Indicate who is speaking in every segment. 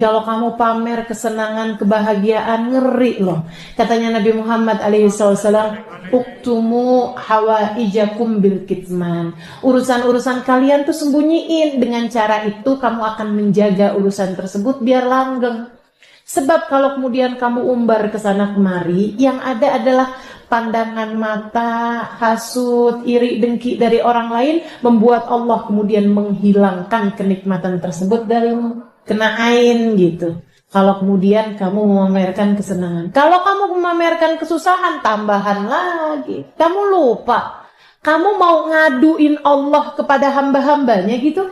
Speaker 1: Kalau kamu pamer kesenangan, kebahagiaan, ngeri loh. Katanya Nabi Muhammad SAW, uktumu hawaijakum bil kitman. Urusan-urusan kalian tuh sembunyiin. Dengan cara itu kamu akan menjaga urusan tersebut biar langgeng. Sebab kalau kemudian kamu umbar ke sana kemari, yang ada adalah pandangan mata, hasud, iri, dengki dari orang lain, membuat Allah kemudian menghilangkan kenikmatan tersebut darimu. Kena ain gitu. Kalau kemudian kamu memamerkan kesenangan. Kalau kamu memamerkan kesusahan, tambahan lagi. Kamu lupa. Kamu mau ngaduin Allah kepada hamba-hambanya gitu.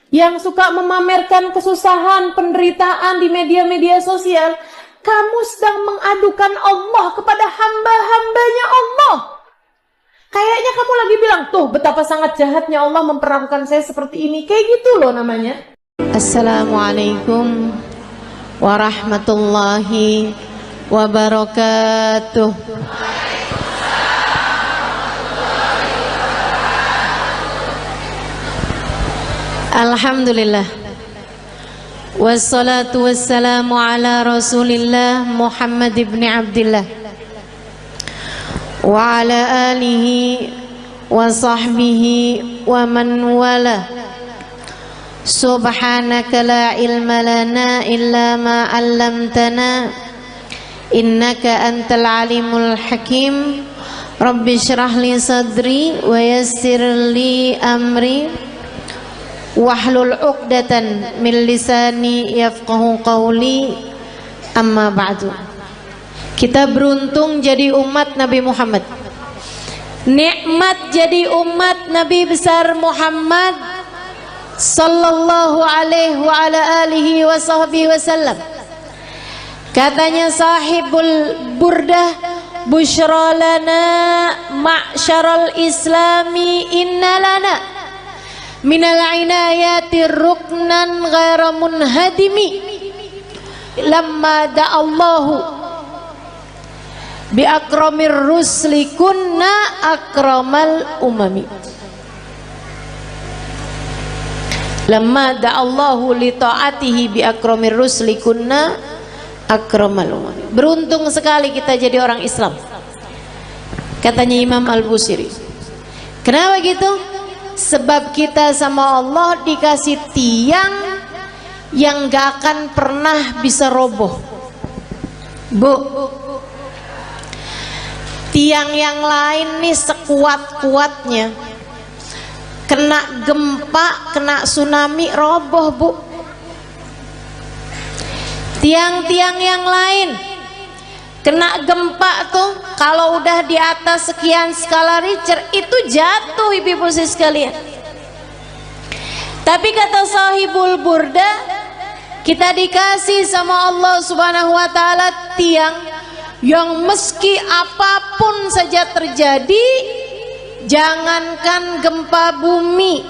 Speaker 1: Yang suka memamerkan kesusahan, penderitaan di media-media sosial. Kamu sedang mengadukan Allah kepada hamba-hambanya Allah. Kayaknya kamu lagi bilang, tuh betapa sangat jahatnya Allah memperlakukan saya seperti ini. Kayak gitu loh namanya.
Speaker 2: Assalamualaikum warahmatullahi wabarakatuh. Alhamdulillah, wassalatu wassalamu ala Rasulillah Muhammad ibn Abdillah wa ala alihi wa sahbihi wa man wala. Subhanaka la ilma lana illa ma 'allamtana innaka antal alimul hakim. Rabbi shrah li sadri wa yassir li amri wahlul 'uqdatan min lisani yafqahu qawli. Amma ba'du. Kita beruntung jadi umat Nabi Muhammad. Nikmat jadi umat Nabi besar Muhammad sallallahu alaihi wa ala alihi wa sahbihi wasallam. Katanya sahibul burdah, busyra lana ma'syaral islami inna lana minal inayati ruknan ghaira munhadimi lamma da'allahu bi akramir rusli kunna akramal umami. Lamma da'allahu li ta'atihi bi akramir rusli kunna akramal umami. Beruntung sekali kita jadi orang Islam, katanya Imam Al-Busiri. Kenapa gitu? Sebab kita sama Allah dikasih tiang yang gak akan pernah bisa roboh. Bu, tiang yang lain nih sekuat-kuatnya, kena gempa, kena tsunami, roboh bu. Tiang-tiang yang lain kena gempa tuh, kalau udah di atas sekian skala Richter itu jatuh ibu-ibu sekalian. Tapi kata sahibul burda, kita dikasih sama Allah subhanahu wa ta'ala tiang yang meski apapun saja terjadi, jangankan gempa bumi,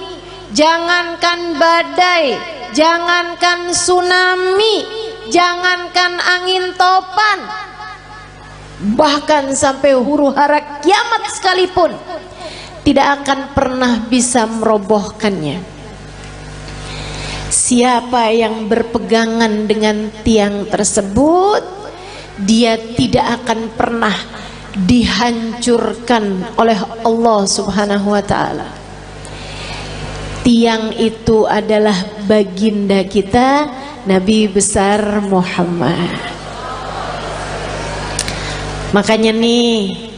Speaker 2: jangankan badai, jangankan tsunami, jangankan angin topan, bahkan sampai huru hara kiamat sekalipun tidak akan pernah bisa merobohkannya. Siapa yang berpegangan dengan tiang tersebut, dia tidak akan pernah dihancurkan oleh Allah subhanahu wa ta'ala. Tiang itu adalah baginda kita Nabi besar Muhammad. Makanya nih,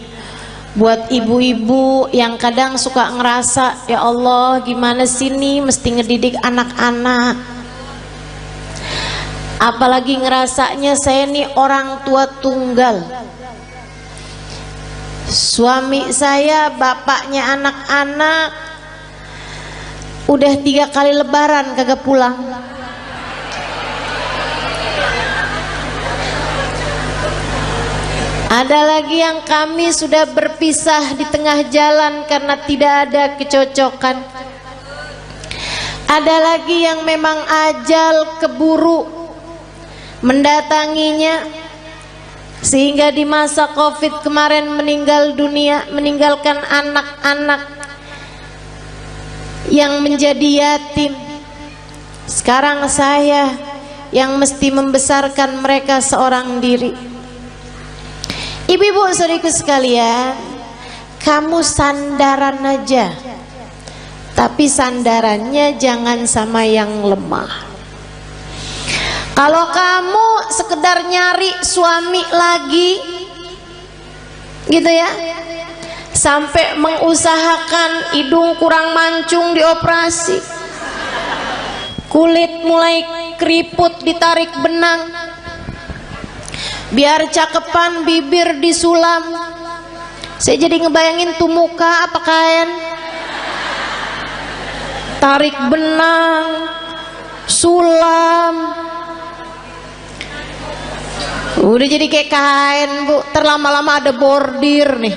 Speaker 2: buat ibu-ibu yang kadang suka ngerasa, ya Allah gimana sih nih mesti ngedidik anak-anak, apalagi ngerasanya saya nih orang tua tunggal, suami saya bapaknya anak-anak udah 3 kali lebaran kagak pulang. Ada lagi yang kami sudah berpisah di tengah jalan karena tidak ada kecocokan. Ada lagi yang memang ajal keburu mendatanginya, sehingga di masa Covid kemarin meninggal dunia, meninggalkan anak-anak yang menjadi yatim. Sekarang saya yang mesti membesarkan mereka seorang diri. Ibu-ibu saudariku sekalian, kamu sandaran aja, tapi sandarannya jangan sama yang lemah. Kalau kamu sekedar nyari suami lagi gitu ya, sampai mengusahakan hidung kurang mancung dioperasi, kulit mulai keriput ditarik benang, biar cakepan bibir disulam. Saya jadi ngebayangin tuh muka apa kain, tarik benang, sulam, udah jadi kayak kain bu, terlama-lama ada bordir nih.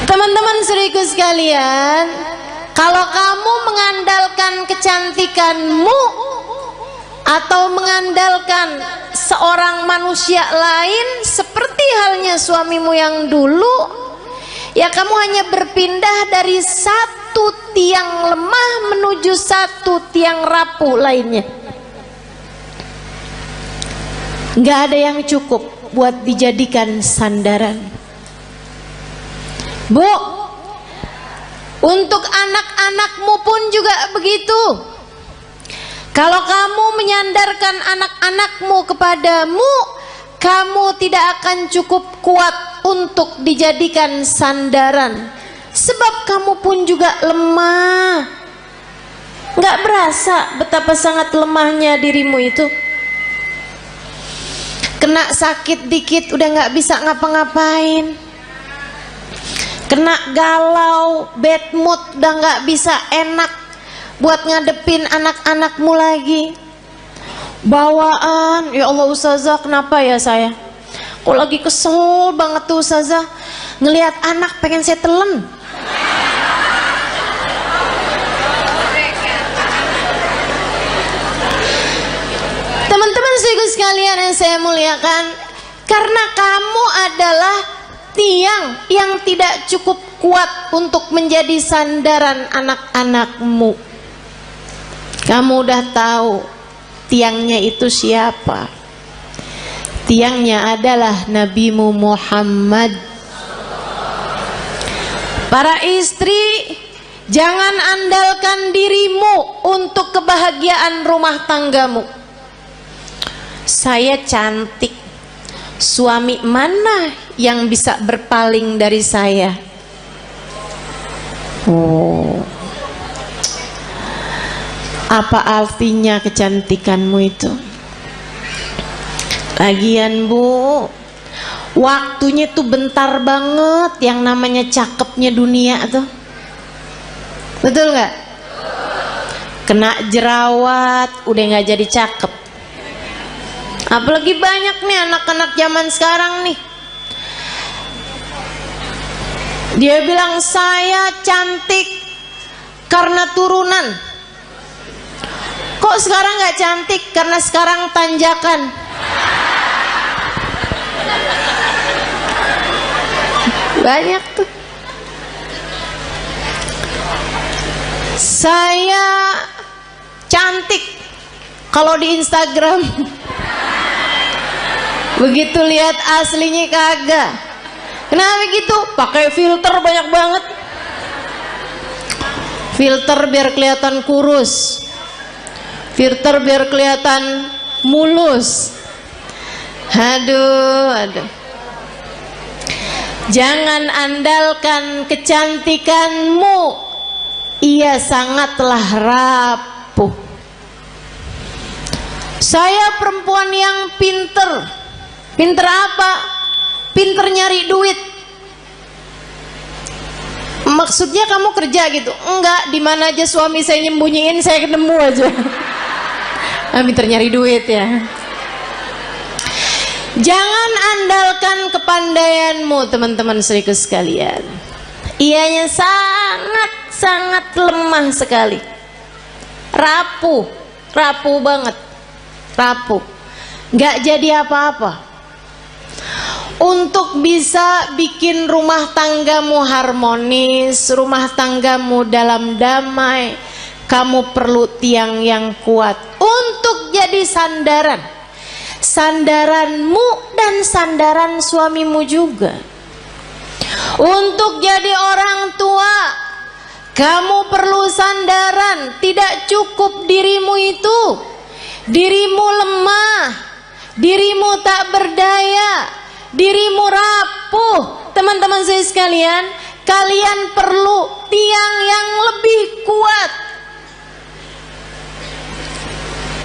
Speaker 2: Teman-teman saudariku sekalian, kalau kamu mengandalkan kecantikanmu atau mengandalkan seorang manusia lain seperti halnya suamimu yang dulu, ya kamu hanya berpindah dari satu tiang lemah menuju satu tiang rapuh lainnya. Nggak ada yang cukup buat dijadikan sandaran. Bu, untuk anak-anakmu pun juga begitu. Kalau kamu menyandarkan anak-anakmu kepadamu, kamu tidak akan cukup kuat untuk dijadikan sandaran. Sebab kamu pun juga lemah. Nggak berasa betapa sangat lemahnya dirimu itu. Kena sakit dikit udah nggak bisa ngapa-ngapain. Kena galau, bad mood, udah nggak bisa enak buat ngadepin anak-anakmu lagi. Bawaan, ya Allah Ustazah, kenapa ya saya? Kok lagi kesel banget tuh Ustazah, ngelihat anak pengen saya telen. Teman-teman saudaraku sekalian yang saya muliakan, karena kamu adalah tiang yang tidak cukup kuat untuk menjadi sandaran anak-anakmu. Kamu udah tahu tiangnya itu siapa? Tiangnya adalah Nabimu Muhammad. Para istri, jangan andalkan dirimu untuk kebahagiaan rumah tanggamu. Saya cantik, suami mana yang bisa berpaling dari saya? Oh, apa artinya kecantikanmu itu? Lagian bu, waktunya tuh bentar banget yang namanya cakepnya dunia tuh. Betul nggak? Kena jerawat udah nggak jadi cakep. Apalagi banyak nih anak-anak zaman sekarang nih, dia bilang saya cantik karena turunan. Kok sekarang nggak cantik? Karena sekarang tanjakan. Banyak tuh. Saya cantik kalau di Instagram. Begitu lihat aslinya kagak. Kenapa gitu? Pakai filter banyak banget. Filter biar kelihatan kurus, filter biar kelihatan mulus. Aduh. Jangan andalkan kecantikanmu, ia sangatlah rapuh. Saya perempuan yang pinter. Pinter apa? Pinter nyari duit. Maksudnya kamu kerja gitu? Enggak, di mana aja suami saya nyembunyiin saya ketemu aja. Pinter nyari duit ya. Jangan andalkan kepandaianmu teman-teman saudaraku sekalian. Ianya sangat lemah sekali. Rapuh banget. Rapuh. Enggak jadi apa-apa. Untuk bisa bikin rumah tanggamu harmonis, rumah tanggamu dalam damai, kamu perlu tiang yang kuat untuk jadi sandaran, sandaranmu dan sandaran suamimu juga. Untuk jadi orang tua, kamu perlu sandaran. Tidak cukup dirimu itu, dirimu lemah, dirimu tak berdaya, dirimu rapuh. Teman-teman saya sekalian, kalian perlu tiang yang lebih kuat.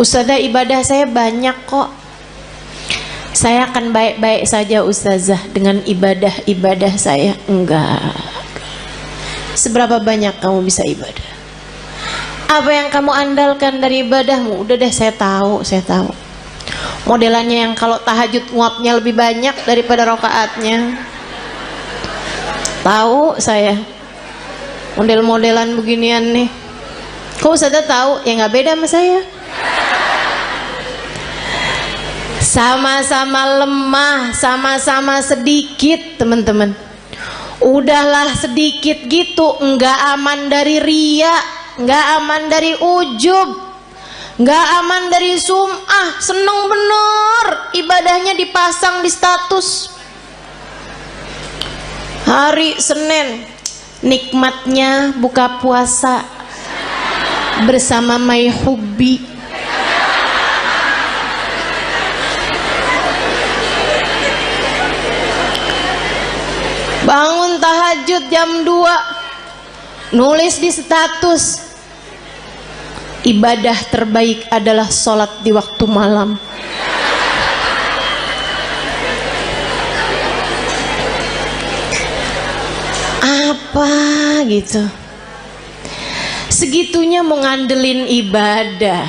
Speaker 2: Ustazah, ibadah saya banyak kok. Saya akan baik-baik saja ustazah dengan ibadah-ibadah saya. Enggak. Seberapa banyak kamu bisa ibadah? Apa yang kamu andalkan dari ibadahmu? Udah deh, saya tahu. Modelannya yang kalau tahajud nguapnya lebih banyak daripada rakaatnya. Tahu saya. Model-modelan beginian nih. Kok ustazah tahu? Ya nggak beda sama saya. Sama-sama lemah, sama-sama sedikit, teman-teman. Udahlah sedikit gitu, nggak aman dari riya, nggak aman dari ujub, nggak aman dari sum'ah. Seneng bener ibadahnya dipasang di status. Hari Senin nikmatnya buka puasa bersama My Hubbi. Bangun tahajud jam 2, nulis di status, ibadah terbaik adalah sholat di waktu malam. Apa gitu? Segitunya mau ngandelin ibadah.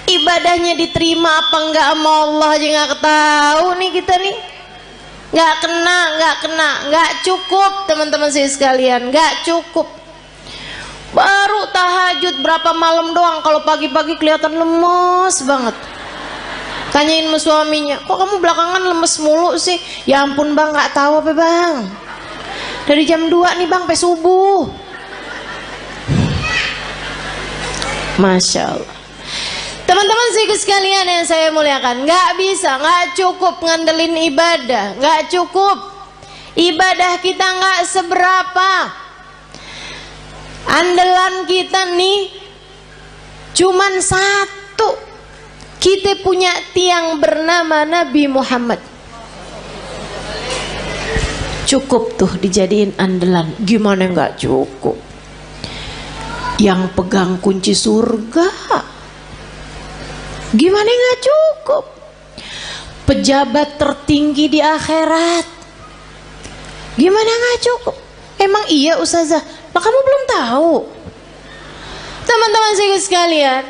Speaker 2: Ibadahnya diterima apa enggak sama Allah aja nggak tahu nih kita nih. Nggak kena, nggak cukup teman-teman saya sekalian, nggak cukup. Baru tahajud berapa malam doang, kalau pagi-pagi kelihatan lemes banget. Tanyain sama suaminya, kok kamu belakangan lemes mulu sih? Ya ampun bang, nggak tahu apa bang. Dari jam 2 nih bang, sampai subuh. Masya Allah. Teman-teman sekalian yang saya muliakan, nggak bisa, nggak cukup ngandelin ibadah, nggak cukup. Ibadah kita nggak seberapa. Andalan kita nih cuman satu. Kita punya tiang bernama Nabi Muhammad. Cukup tuh dijadiin andalan. Gimana nggak cukup? Yang pegang kunci surga. Gimana nggak cukup? Pejabat tertinggi di akhirat. Gimana nggak cukup? Emang iya ustazah? Nah, kamu belum tahu. Teman-teman saya sekalian,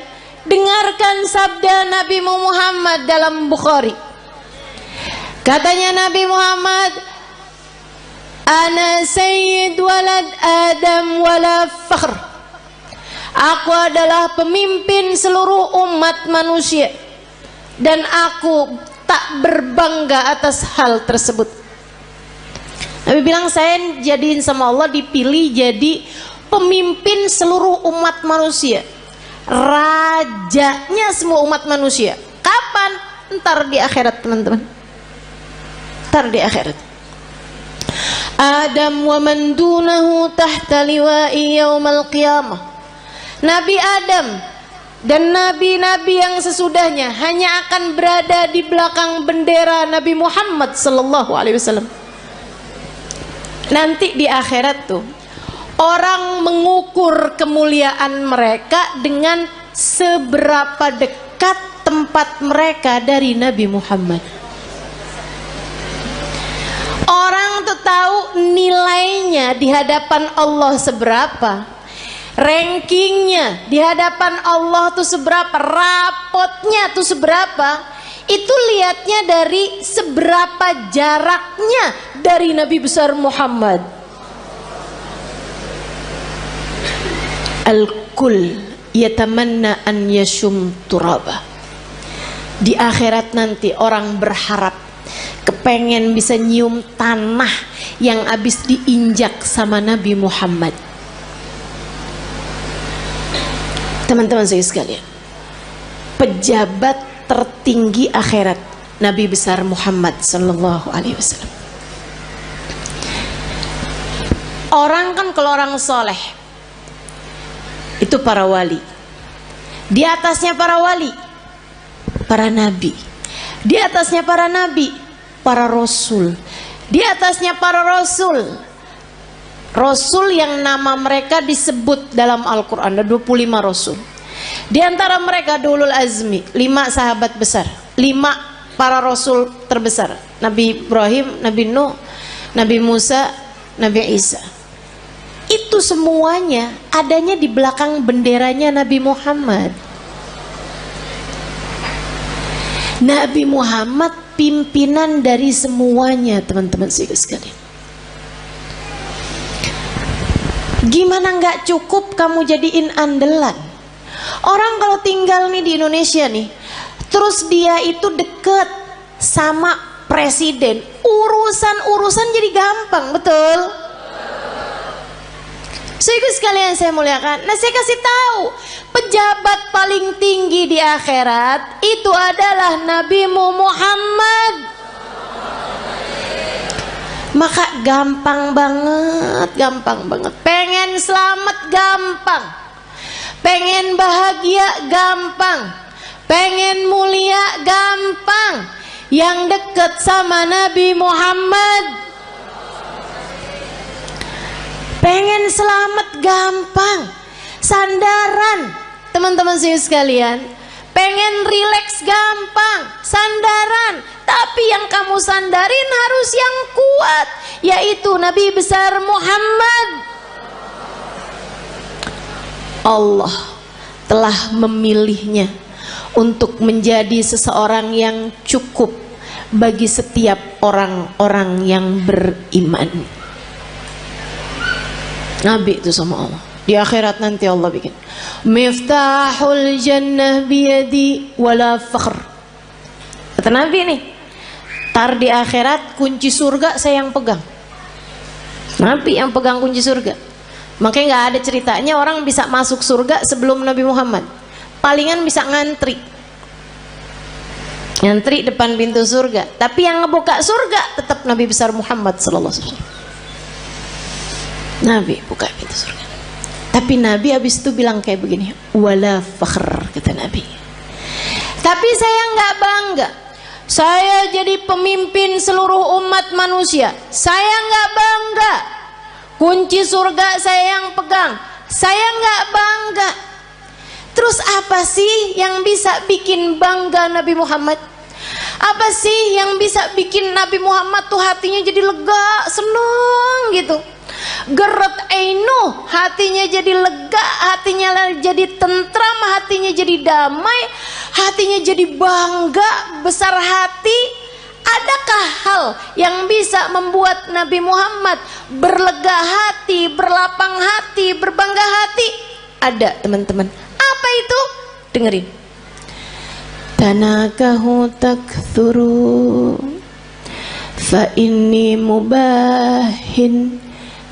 Speaker 2: dengarkan sabda Nabi Muhammad dalam Bukhari. Katanya Nabi Muhammad, ana sayyid walad Adam wala fakhr. Aku adalah pemimpin seluruh umat manusia dan aku tak berbangga atas hal tersebut. Nabi bilang, saya jadiin sama Allah dipilih jadi pemimpin seluruh umat manusia, rajanya semua umat manusia. Kapan? Ntar di akhirat teman-teman. Ntar di akhirat. Adam wa man dunahu tahta liwa'i yaumal qiyamah. Nabi Adam dan nabi-nabi yang sesudahnya hanya akan berada di belakang bendera Nabi Muhammad sallallahu alaihi wasallam. Nanti di akhirat tuh orang mengukur kemuliaan mereka dengan seberapa dekat tempat mereka dari Nabi Muhammad. Orang tuh tahu nilainya di hadapan Allah seberapa. Rankingnya di hadapan Allah tuh seberapa, rapotnya tuh seberapa, itu lihatnya dari seberapa jaraknya dari Nabi besar Muhammad. Al-kul yatamanna an yashum turaba. Di akhirat nanti orang berharap kepengen bisa nyium tanah yang habis diinjak sama Nabi Muhammad. Teman-teman saya sekalian, pejabat tertinggi akhirat Nabi besar Muhammad sallallahu alaihi wasallam. Orang kan kalau orang soleh itu para wali, di atasnya para wali para nabi, di atasnya para nabi para rasul, di atasnya para rasul, rasul yang nama mereka disebut dalam Al-Quran ada 25 rasul. Di antara mereka ulul azmi, 5 sahabat besar, 5 para rasul terbesar, Nabi Ibrahim, Nabi Nuh, Nabi Musa, Nabi Isa. Itu semuanya adanya di belakang benderanya Nabi Muhammad. Nabi Muhammad pimpinan dari semuanya, teman-teman sekalian. Gimana nggak cukup kamu jadiin andalan? Orang kalau tinggal nih di Indonesia nih, terus dia itu deket sama presiden, urusan jadi gampang, betul? Sekalian saya muliakan. Nah, saya kasih tahu, pejabat paling tinggi di akhirat itu adalah Nabi Muhammad. Maka gampang banget. Pengen selamat gampang. Pengen bahagia gampang. Pengen mulia gampang. Yang dekat sama Nabi Muhammad. Pengen selamat gampang, sandaran, teman-teman saya sekalian. Pengen rileks gampang, sandaran. Tapi yang kamu sandarin harus yang kuat, yaitu Nabi besar Muhammad. Allah telah memilihnya untuk menjadi seseorang yang cukup bagi setiap orang-orang yang beriman. Nabi itu sama Allah. Di akhirat nanti Allah bikin Miftahul jannah biyadi wala fakhr. Kata Nabi nih, tar di akhirat kunci surga saya yang pegang. Nabi yang pegang kunci surga. Makanya gak ada ceritanya orang bisa masuk surga sebelum Nabi Muhammad. Palingan bisa ngantri depan pintu surga. Tapi yang ngebuka surga tetap Nabi besar Muhammad sallallahu alaihi wasallam. Nabi buka pintu surga. Tapi Nabi habis itu bilang kayak begini, wala fakhr, kata Nabi. Tapi saya nggak bangga. Saya jadi pemimpin seluruh umat manusia. Saya nggak bangga. Kunci surga saya yang pegang. Saya nggak bangga. Terus apa sih yang bisa bikin bangga Nabi Muhammad? Apa sih yang bisa bikin Nabi Muhammad tuh hatinya jadi lega, seneng gitu? Geret ainu, hatinya jadi lega, hatinya jadi tentram, hatinya jadi damai, hatinya jadi bangga, besar hati. Adakah hal yang bisa membuat Nabi Muhammad berlega hati, berlapang hati, berbangga hati? Ada, teman-teman. Apa itu? Dengerin. Tanakahu takthuru fa inni mubahin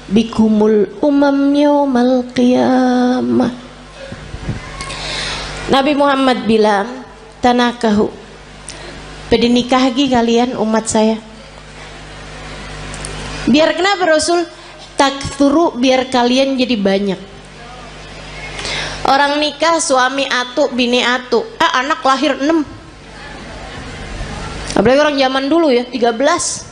Speaker 2: bikumul umam yaumal qiyamah. Nabi Muhammad bilang, tanakahu, pada nikahi kalian umat saya. Biar kenapa Rasul? Takthuru, biar kalian jadi banyak. Orang nikah suami atu, bini atu, anak lahir 6. Apalagi orang zaman dulu ya, 13.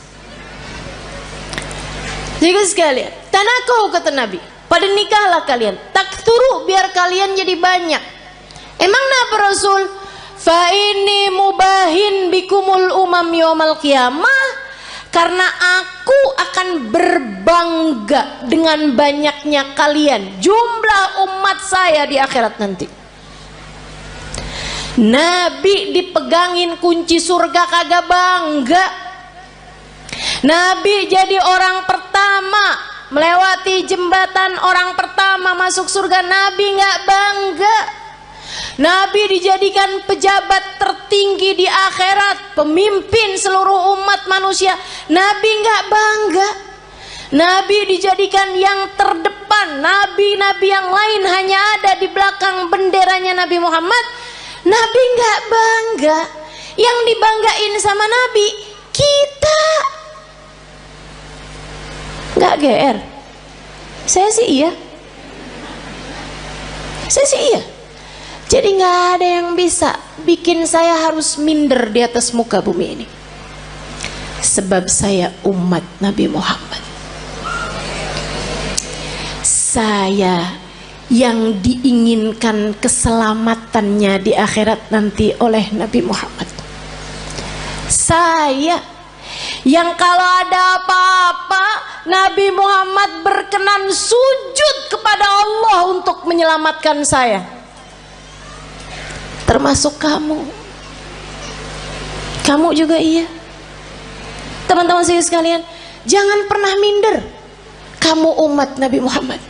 Speaker 2: Jadi sekalian, tanakahu kata Nabi, pada nikahlah kalian, takthuru, biar kalian jadi banyak. Emang kenapa Rasul? Fa ini mubahin bikumul umam yaumal qiyamah, karena aku akan berbangga dengan banyaknya kalian, jumlah umat saya di akhirat nanti. Nabi dipegangin kunci surga kagak bangga. Nabi jadi orang pertama melewati jembatan, orang pertama masuk surga, Nabi nggak bangga. Nabi dijadikan pejabat tertinggi di akhirat, pemimpin seluruh umat manusia. Nabi nggak bangga. Nabi dijadikan yang terdepan. Nabi-nabi yang lain hanya ada di belakang benderanya Nabi Muhammad. Nabi nggak bangga. Yang dibanggain sama Nabi kita. Nggak GR. Saya sih iya. Jadi nggak ada yang bisa bikin saya harus minder di atas muka bumi ini. Sebab saya umat Nabi Muhammad. Saya yang diinginkan keselamatannya di akhirat nanti oleh Nabi Muhammad. Saya yang kalau ada apa-apa Nabi Muhammad berkenan sujud kepada Allah untuk menyelamatkan saya. Termasuk kamu. Kamu juga iya. Teman-teman saya sekalian, jangan pernah minder. Kamu umat Nabi Muhammad.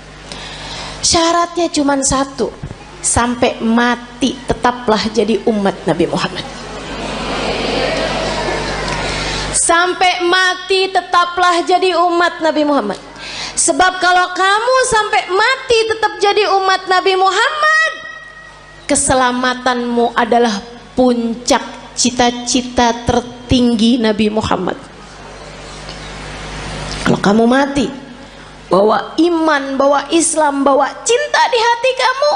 Speaker 2: Syaratnya cuma satu, sampai mati tetaplah jadi umat Nabi Muhammad. Sampai mati tetaplah jadi umat Nabi Muhammad. Sebab kalau kamu sampai mati tetap jadi umat Nabi Muhammad, keselamatanmu adalah puncak cita-cita tertinggi Nabi Muhammad. Kalau kamu mati bawa iman, bawa Islam, bawa cinta di hati kamu,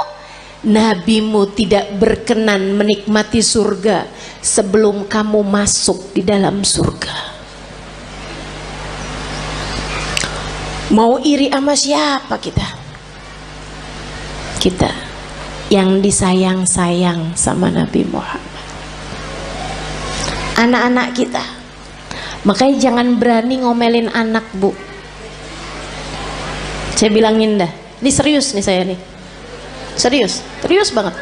Speaker 2: nabimu tidak berkenan menikmati surga sebelum kamu masuk di dalam surga. Mau iri sama siapa kita? Kita yang disayang-sayang sama Nabi Muhammad. Anak-anak kita, makanya jangan berani ngomelin anak, Bu. Saya bilangin dah, ini serius nih saya nih. Serius banget.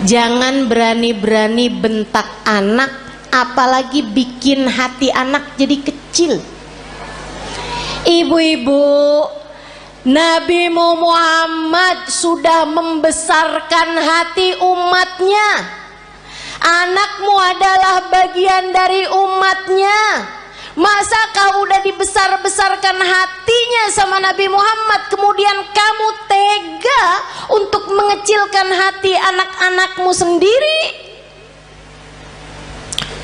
Speaker 2: Jangan berani-berani bentak anak, apalagi bikin hati anak jadi kecil. Ibu-ibu, Nabi Muhammad sudah membesarkan hati umatnya. Anakmu adalah bagian dari umatnya. Masakah udah dibesar-besarkan hatinya sama Nabi Muhammad, kemudian kamu tega untuk mengecilkan hati anak-anakmu sendiri?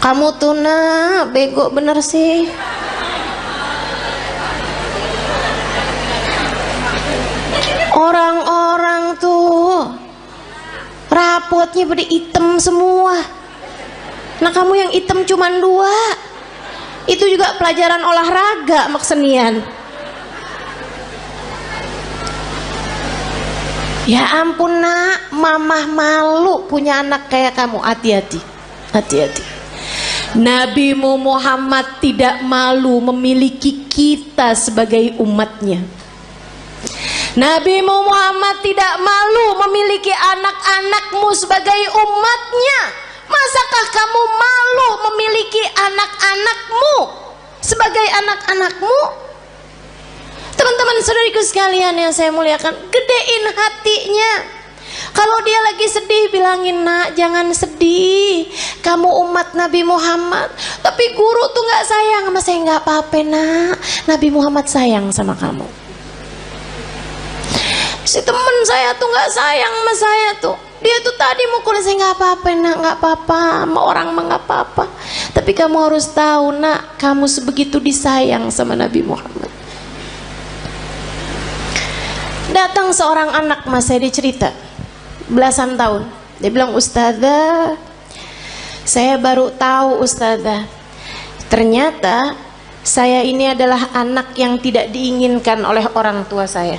Speaker 2: Kamu tuh nak bego bener sih. Orang-orang tuh rapotnya pada hitam semua. Nah kamu yang hitam cuman 2. Itu juga pelajaran olahraga sama kesenian. Ya ampun nak, mamah malu punya anak kayak kamu. Hati-hati. Nabi Muhammad tidak malu memiliki kita sebagai umatnya. Nabi Muhammad tidak malu memiliki anak-anakmu sebagai umatnya. Masakah kamu malu memiliki anak-anakmu sebagai anak-anakmu? Teman-teman saudariku sekalian yang saya muliakan, gedein hatinya. Kalau dia lagi sedih, bilangin, nak jangan sedih, kamu umat Nabi Muhammad. Tapi guru tuh gak sayang sama saya. Gak apa-apa nak, Nabi Muhammad sayang sama kamu. Si temen saya tuh gak sayang sama saya tuh, dia tuh tadi mukul saya. Gak apa-apa nak, gak apa-apa, sama orang mah gak apa-apa. Tapi kamu harus tahu nak, kamu sebegitu disayang sama Nabi Muhammad. Datang seorang anak mas saya, dia cerita belasan tahun. Dia bilang, ustazah, saya baru tahu ustazah, ternyata saya ini adalah anak yang tidak diinginkan oleh orang tua saya.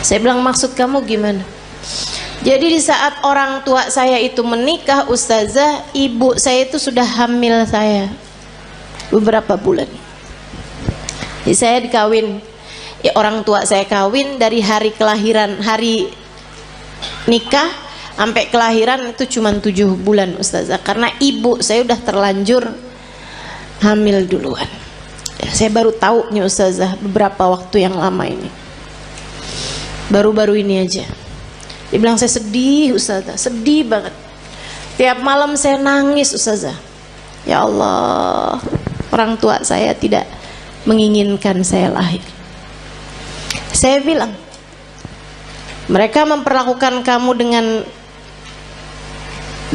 Speaker 2: Saya bilang, maksud kamu gimana? Jadi di saat orang tua saya itu menikah, ustazah, ibu saya itu sudah hamil saya beberapa bulan. Jadi saya dikawin, ya orang tua saya kawin dari hari kelahiran, hari nikah sampai kelahiran itu cuma 7 bulan ustazah, karena ibu saya udah terlanjur hamil duluan. Ya, saya baru tahu nih ustazah beberapa waktu yang lama ini, baru-baru ini aja. Dia bilang, saya sedih Ustazah, sedih banget. Tiap malam saya nangis Ustazah. Ya Allah, orang tua saya tidak menginginkan saya lahir. Saya bilang, mereka memperlakukan kamu dengan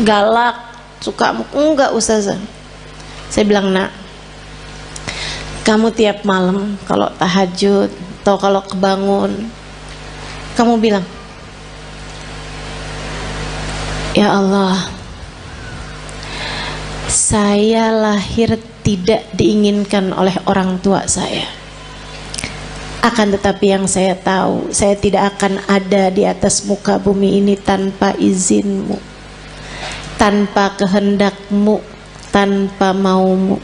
Speaker 2: galak, suka? Enggak Ustazah. Saya bilang, nak, kamu tiap malam kalau tahajud atau kalau kebangun, kamu bilang, ya Allah, saya lahir tidak diinginkan oleh orang tua saya. Akan tetapi yang saya tahu, saya tidak akan ada di atas muka bumi ini tanpa izinmu, tanpa kehendakmu, tanpa maumu.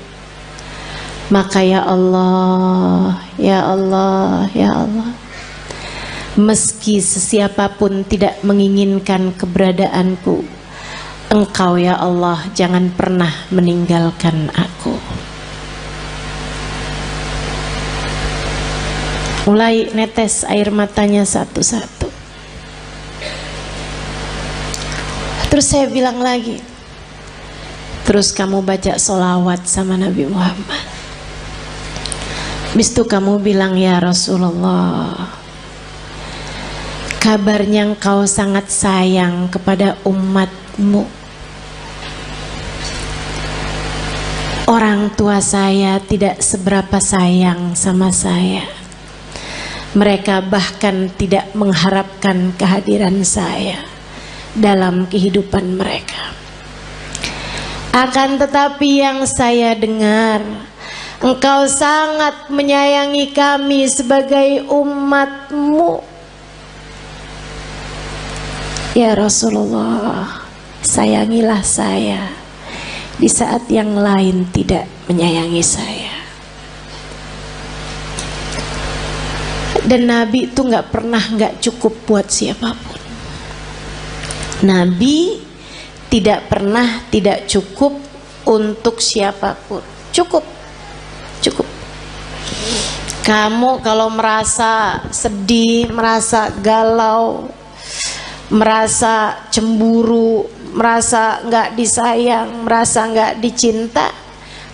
Speaker 2: Maka ya Allah, ya Allah, ya Allah, meski sesiapapun tidak menginginkan keberadaanku, Engkau ya Allah jangan pernah meninggalkan aku. Mulai netes air matanya satu-satu. Terus saya bilang lagi, terus kamu baca sholawat sama Nabi Muhammad. Habis itu kamu bilang, ya Rasulullah, kabarnya engkau sangat sayang kepada umatmu. Orang tua saya tidak seberapa sayang sama saya. Mereka bahkan tidak mengharapkan kehadiran saya dalam kehidupan mereka. Akan tetapi yang saya dengar, Engkau sangat menyayangi kami sebagai umatmu. Ya Rasulullah, sayangilah saya di saat yang lain tidak menyayangi saya. Dan Nabi itu gak pernah gak cukup buat siapapun. Nabi tidak pernah tidak cukup untuk siapapun. Cukup. Kamu kalau merasa sedih, merasa galau, merasa cemburu, merasa gak disayang, merasa gak dicinta,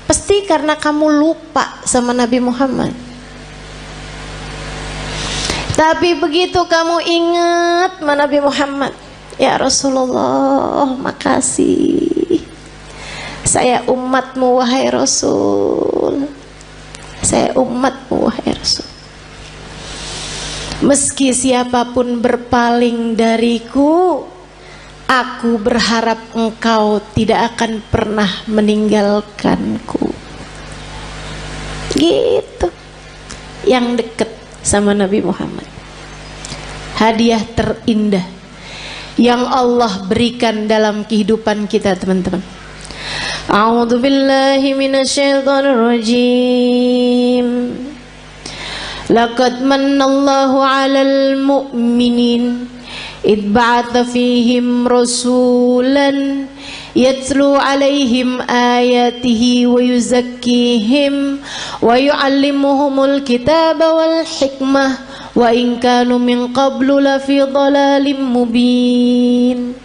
Speaker 2: pasti karena kamu lupa sama Nabi Muhammad. Tapi begitu kamu ingat sama Nabi Muhammad, ya Rasulullah, makasih, saya umatmu wahai Rasul, saya umatmu wahai Rasul. Meski siapapun berpaling dariku, aku berharap engkau tidak akan pernah meninggalkanku. Gitu. Yang dekat sama Nabi Muhammad. Hadiah terindah yang Allah berikan dalam kehidupan kita, teman-teman. A'udzu billahi minasyaitonir rajim. Laqad manallahu 'alal mu'minin id ba'atha fihim rasulan yatlu 'alaihim ayatihi wa yuzakkihim wa yu'allimuhumul kitaba wal hikmah wa in kanu min qablu lafi dhalalim mubin.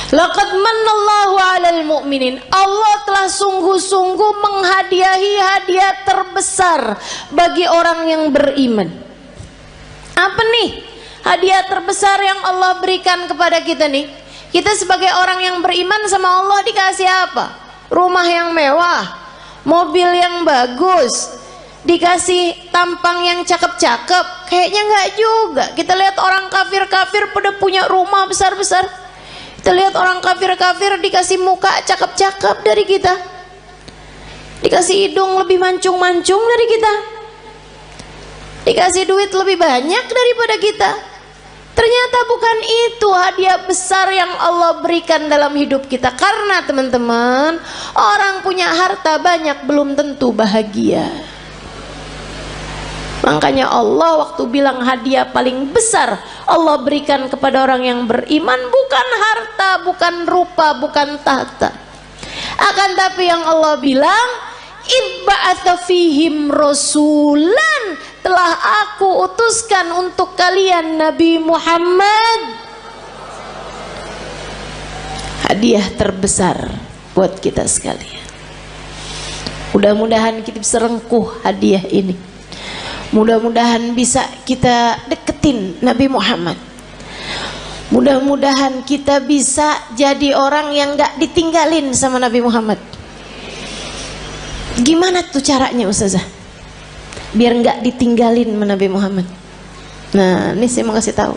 Speaker 2: Laqad manallahu 'alal mu'minin. Allah telah sungguh-sungguh menghadiahi hadiah terbesar bagi orang yang beriman. Apa nih hadiah terbesar yang Allah berikan kepada kita nih? Kita sebagai orang yang beriman sama Allah dikasih apa? Rumah yang mewah, mobil yang bagus, dikasih tampang yang cakep-cakep. Kayaknya enggak juga. Kita lihat orang kafir-kafir pada punya rumah besar-besar. Kita lihat orang kafir-kafir dikasih muka cakep-cakep dari kita, dikasih hidung lebih mancung-mancung dari kita, dikasih duit lebih banyak daripada kita. Ternyata bukan itu hadiah besar yang Allah berikan dalam hidup kita. Karena teman-teman, orang punya harta banyak belum tentu bahagia. Makanya Allah waktu bilang hadiah paling besar Allah berikan kepada orang yang beriman bukan harta, bukan rupa, bukan tahta. Akan tapi yang Allah bilang, ibba'atha fihim rasulan, telah aku utuskan untuk kalian Nabi Muhammad. Hadiah terbesar buat kita sekalian. Mudah-mudahan kita bisa rengkuh hadiah ini. Mudah-mudahan bisa kita deketin Nabi Muhammad. Mudah-mudahan kita bisa jadi orang yang gak ditinggalin sama Nabi Muhammad. Gimana tuh caranya Ustazah? Biar gak ditinggalin sama Nabi Muhammad. Nah, ini saya mau kasih tahu.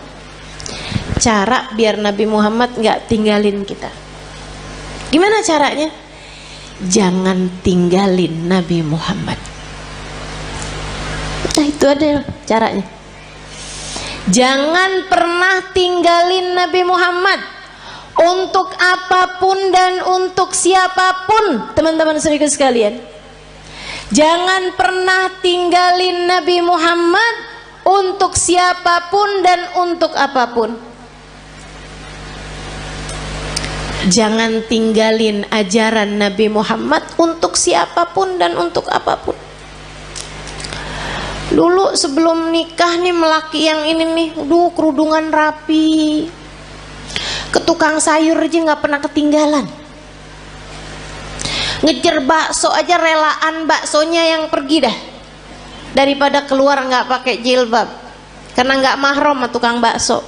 Speaker 2: Cara biar Nabi Muhammad gak tinggalin kita. Gimana caranya? Jangan tinggalin Nabi Muhammad. Nah, itu ada caranya. Jangan pernah tinggalin Nabi Muhammad untuk apapun dan untuk siapapun, teman-teman saudara sekalian. Jangan pernah tinggalin Nabi Muhammad untuk siapapun dan untuk apapun. Jangan tinggalin ajaran Nabi Muhammad untuk siapapun dan untuk apapun. Dulu sebelum nikah nih melaki yang ini nih, kerudungan rapi, ke tukang sayur aja nggak pernah ketinggalan. Ngejar bakso aja relaan baksonya yang pergi dah, daripada keluar nggak pakai jilbab, karena nggak mahram sama tukang bakso.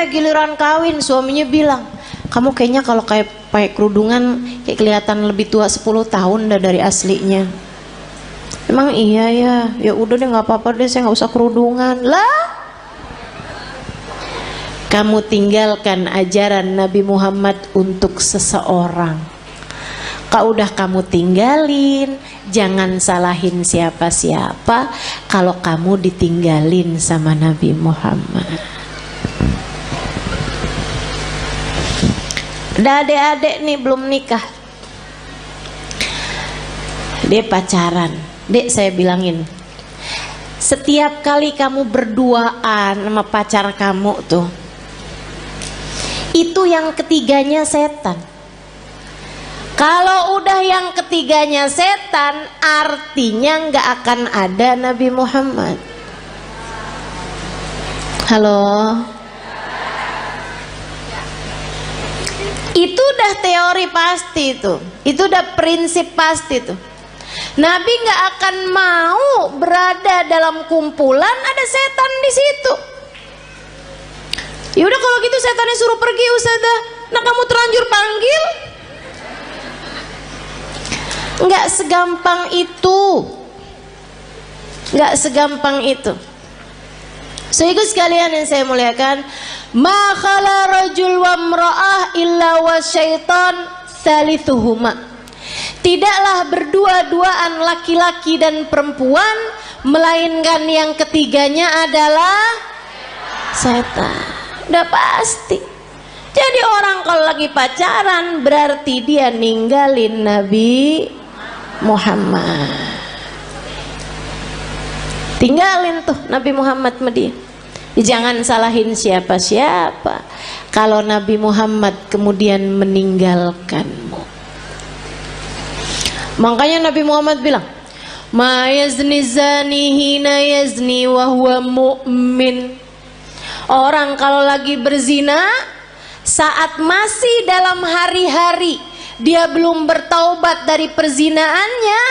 Speaker 2: Giliran kawin suaminya bilang, kamu kayaknya kalau kayak pakai kerudungan kayak kelihatan lebih tua 10 tahun dah dari aslinya. Emang iya ya, ya udah deh nggak apa-apa deh, saya nggak usah kerudungan lah. Kamu tinggalkan ajaran Nabi Muhammad untuk seseorang, kalau udah kamu tinggalin, jangan salahin siapa-siapa kalau kamu ditinggalin sama Nabi Muhammad. Ada adik-adik nih belum nikah, dia pacaran. Dek, saya bilangin, setiap kali kamu berduaan sama pacar kamu tuh, itu yang ketiganya setan. Kalau udah yang ketiganya setan, artinya nggak akan ada Nabi Muhammad. Halo? Itu udah teori pasti tuh, itu udah prinsip pasti tuh. Nabi nggak akan mau berada dalam kumpulan ada setan di situ. Ya udah kalau gitu setannya suruh pergi Ustazah. Nah kamu terlanjur panggil. Nggak segampang itu. Nggak segampang itu. Sehingga sekalian yang saya muliakan, ma khala rajul wa mra'ah illa wa syaitan salithuhuma. Tidaklah berdua-duaan laki-laki dan perempuan, melainkan yang ketiganya adalah setan. Udah pasti. Jadi orang kalau lagi pacaran berarti dia ninggalin Nabi Muhammad. Tinggalin tuh Nabi Muhammad sama dia. Jangan salahin siapa-siapa kalau Nabi Muhammad kemudian meninggalkanmu. Makanya Nabi Muhammad bilang, ma yazni zani hina yazni wa huwa mu'min. Orang kalau lagi berzina saat masih dalam hari-hari dia belum bertaubat dari perzinaannya,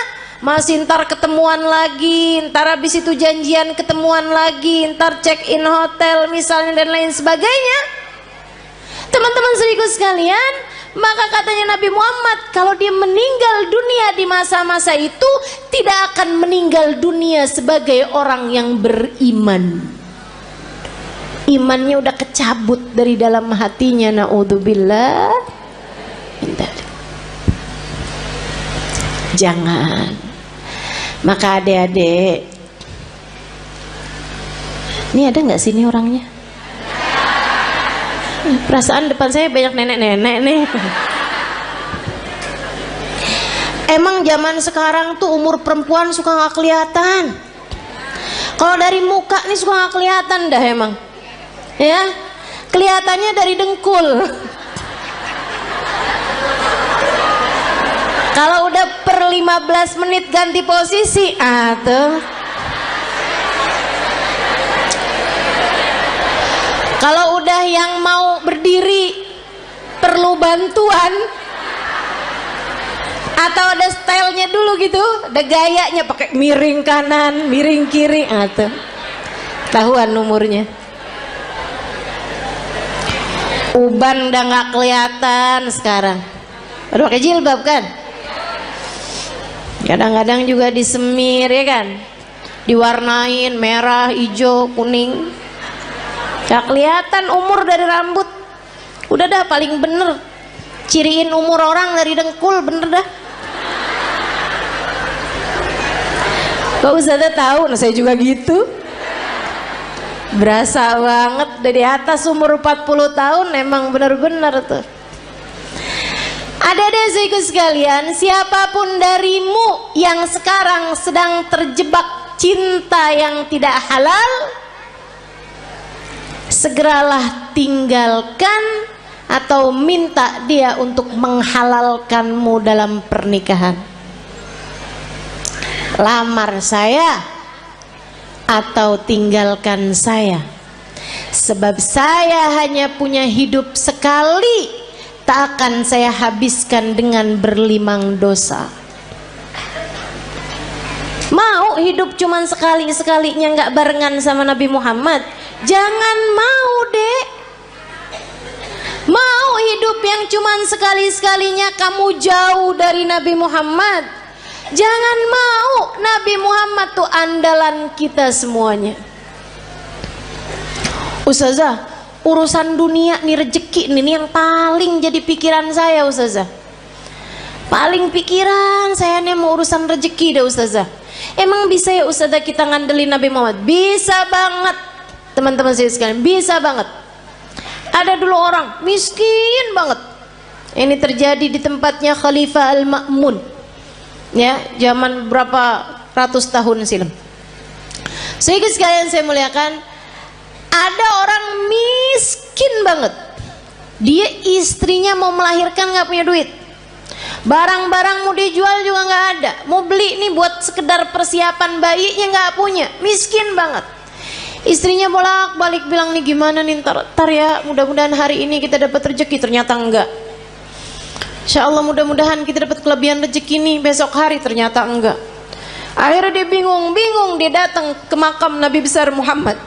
Speaker 2: masih ntar ketemuan lagi, ntar habis itu janjian ketemuan lagi, ntar check in hotel misalnya dan lain sebagainya. Teman-teman saudaraku sekalian, maka katanya Nabi Muhammad, kalau dia meninggal dunia di masa-masa itu, tidak akan meninggal dunia sebagai orang yang beriman. Imannya udah kecabut dari dalam hatinya, naudzubillah. Jangan. Maka adik-adik, ini ada nggak sini orangnya? Perasaan depan saya banyak nenek-nenek nih. Emang zaman sekarang tuh umur perempuan suka nggak kelihatan. Kalau dari muka nih suka nggak kelihatan dah emang. Ya, kelihatannya dari dengkul. Kalau udah per 15 menit ganti posisi. Tuh. Kalau udah yang mau berdiri perlu bantuan atau ada stylenya dulu gitu, ada gayanya pakai miring kanan, miring kiri, tuh. Tahuan umurnya. Uban udah nggak kelihatan sekarang. Udah pakai jilbab kan? Kadang-kadang juga disemir ya kan? Diwarnain merah, hijau, kuning. Gak kelihatan umur dari rambut. Udah dah paling bener. Ciriin umur orang dari dengkul, bener dah. Pak Ustazah tahu, nah saya juga gitu. Berasa banget dari atas umur 40 tahun, emang bener-bener tuh. Adik-adik sekalian, siapapun darimu yang sekarang sedang terjebak cinta yang tidak halal, segeralah tinggalkan atau minta dia untuk menghalalkanmu dalam pernikahan. Lamar saya atau tinggalkan saya, sebab saya hanya punya hidup sekali, tak akan saya habiskan dengan berlimang dosa. Mau hidup cuman sekali-sekalinya nggak barengan sama Nabi Muhammad? Jangan mau, Dek. Mau hidup yang cuman sekali-sekalinya kamu jauh dari Nabi Muhammad? Jangan mau. Nabi Muhammad tuh andalan kita semuanya. Ustazah, urusan dunia nih, rezeki nih yang paling jadi pikiran saya, Ustazah. Paling pikiran saya nih mau urusan rezeki dah, Ustazah. Emang bisa ya Ustazah kita ngandelin Nabi Muhammad? Bisa banget, teman-teman saya sekalian, bisa banget. Ada dulu orang miskin banget. Ini terjadi di tempatnya Khalifah Al-Ma'mun, ya, zaman berapa ratus tahun silam. Sehingga sekalian saya muliakan, ada orang miskin banget. Dia istrinya mau melahirkan nggak punya duit. Barang-barang mau dijual juga nggak ada. Mau beli nih buat sekedar persiapan bayinya nggak punya. Miskin banget. Istrinya bolak-balik bilang nih gimana nih ntar ya, mudah-mudahan hari ini kita dapat rezeki. Ternyata enggak. Insya Allah mudah-mudahan kita dapat kelebihan rezeki nih besok hari. Ternyata enggak. Akhirnya dia bingung, dia datang ke makam Nabi besar Muhammad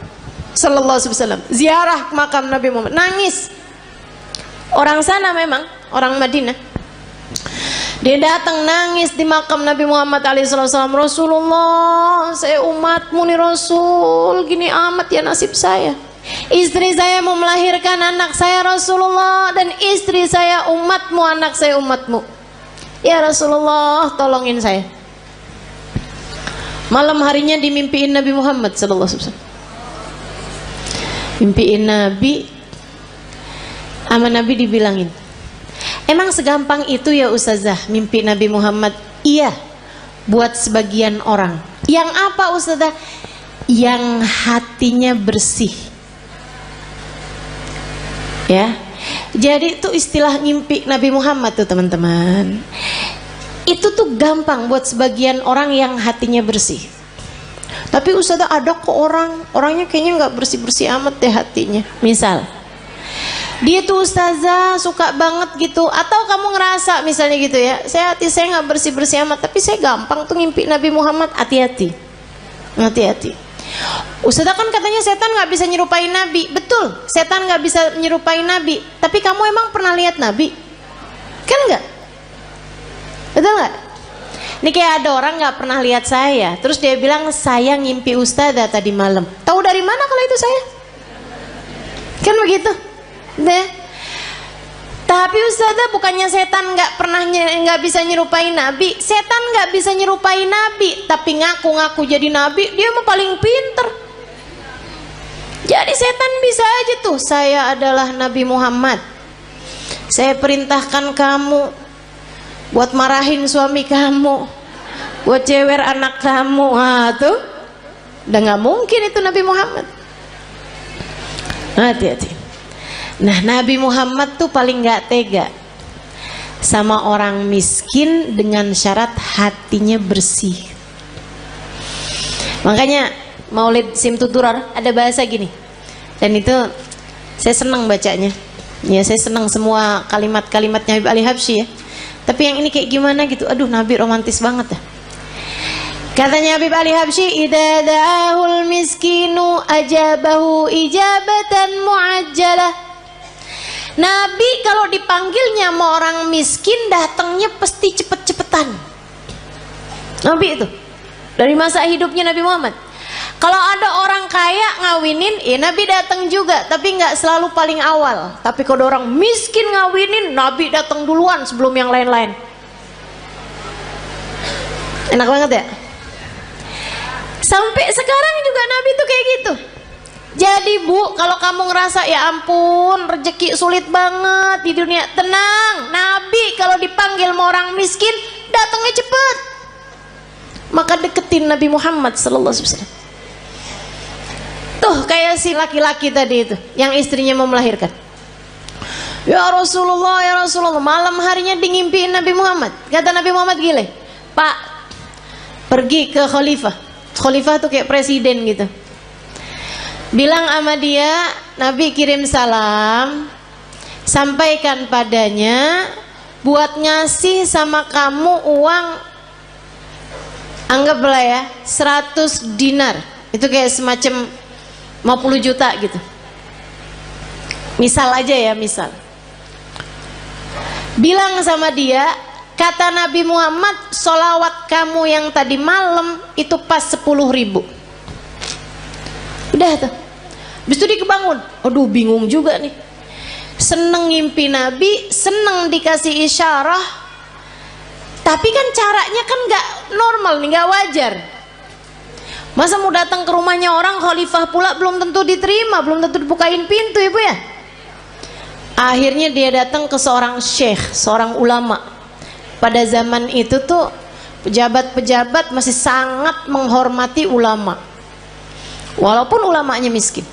Speaker 2: Sallallahu Alaihi Wasallam, ziarah ke makam Nabi Muhammad, nangis. Orang sana memang, orang Madinah. Dia datang nangis di makam Nabi Muhammad SAW. Rasulullah, saya umatmu nih Rasul, gini amat ya nasib saya. Istri saya mau melahirkan anak saya Rasulullah, dan istri saya umatmu, anak saya umatmu. Ya Rasulullah, tolongin saya. Malam harinya dimimpiin Nabi Muhammad SAW. Mimpiin Nabi, sama Nabi dibilangin, emang segampang itu ya Ustazah mimpi Nabi Muhammad? Iya, buat sebagian orang. Yang apa Ustazah? Yang hatinya bersih. Ya, jadi itu istilah mimpi Nabi Muhammad tuh teman-teman. Itu tuh gampang buat sebagian orang yang hatinya bersih. Tapi Ustazah ada kok orangnya kayaknya nggak bersih-bersih amat deh hatinya. Misal dia tuh Ustazah suka banget gitu, atau kamu ngerasa misalnya gitu ya, hati saya nggak bersih-bersih amat, tapi saya gampang tuh ngimpi Nabi Muhammad. Hati-hati. Ustazah kan katanya setan nggak bisa nyerupai Nabi. Betul, setan nggak bisa nyerupai Nabi. Tapi kamu emang pernah lihat Nabi? Kan nggak? Betul nggak? Ini kayak ada orang nggak pernah lihat saya, terus dia bilang saya ngimpi Ustazah tadi malam. Tahu dari mana kalau itu saya? Kan begitu. Deh. Tapi Ustazah bukannya setan nggak bisa nyerupai Nabi. Setan nggak bisa nyerupai Nabi, tapi ngaku-ngaku jadi Nabi, dia mah paling pinter. Jadi setan bisa aja tuh, saya adalah Nabi Muhammad, saya perintahkan kamu buat marahin suami kamu, buat cewer anak kamu. Tuh udah nggak mungkin itu Nabi Muhammad. Hati-hati. Nah, Nabi Muhammad tuh paling nggak tega. sama orang miskin dengan syarat hatinya bersih. Makanya Maulid Simtuturar ada bahasa gini, dan itu saya senang bacanya. Ya, saya senang semua kalimat-kalimatnya Habib Ali Habsyi ya. Tapi yang ini kayak gimana gitu, aduh Nabi romantis banget ya. Katanya Habib Ali Habsyi, idza da'ahul miskinu ajabahu ijabatan muajjalah. Nabi kalau dipanggilnya sama orang miskin datangnya pasti cepet-cepetan. Nabi itu dari masa hidupnya Nabi Muhammad. Kalau ada orang kaya ngawinin, Nabi datang juga, tapi nggak selalu paling awal. Tapi kalau orang miskin ngawinin, Nabi datang duluan sebelum yang lain-lain. Enak banget ya. Sampai sekarang juga Nabi tuh kayak gitu. Jadi Bu, kalau kamu ngerasa ya ampun rezeki sulit banget di dunia, tenang. Nabi kalau dipanggil sama orang miskin datangnya cepet. Maka deketin Nabi Muhammad sallallahu alaihi wasallam. Tuh kayak si laki-laki tadi itu yang istrinya mau melahirkan. Ya Rasulullah, malam harinya ngimpiin Nabi Muhammad. Kata Nabi Muhammad gile, Pak, pergi ke khalifah. Khalifah tuh kayak presiden gitu. Bilang sama dia, Nabi kirim salam, sampaikan padanya buat ngasih sama kamu uang, anggaplah ya 100 dinar. Itu kayak semacam 50 juta gitu. Misal aja ya, misal. Bilang sama dia, kata Nabi Muhammad, sholawat kamu yang tadi malam itu pas 10.000. Udah tuh. Habis itu dia kebangun. Aduh bingung juga nih. Seneng ngimpi Nabi, seneng dikasih isyarah. Tapi kan caranya kan gak normal nih, gak wajar. Masa mau datang ke rumahnya orang khalifah pula belum tentu diterima, belum tentu dibukain pintu ibu ya. Akhirnya dia datang ke seorang syekh, seorang ulama. Pada zaman itu tuh pejabat-pejabat masih sangat menghormati ulama, walaupun ulamanya miskin.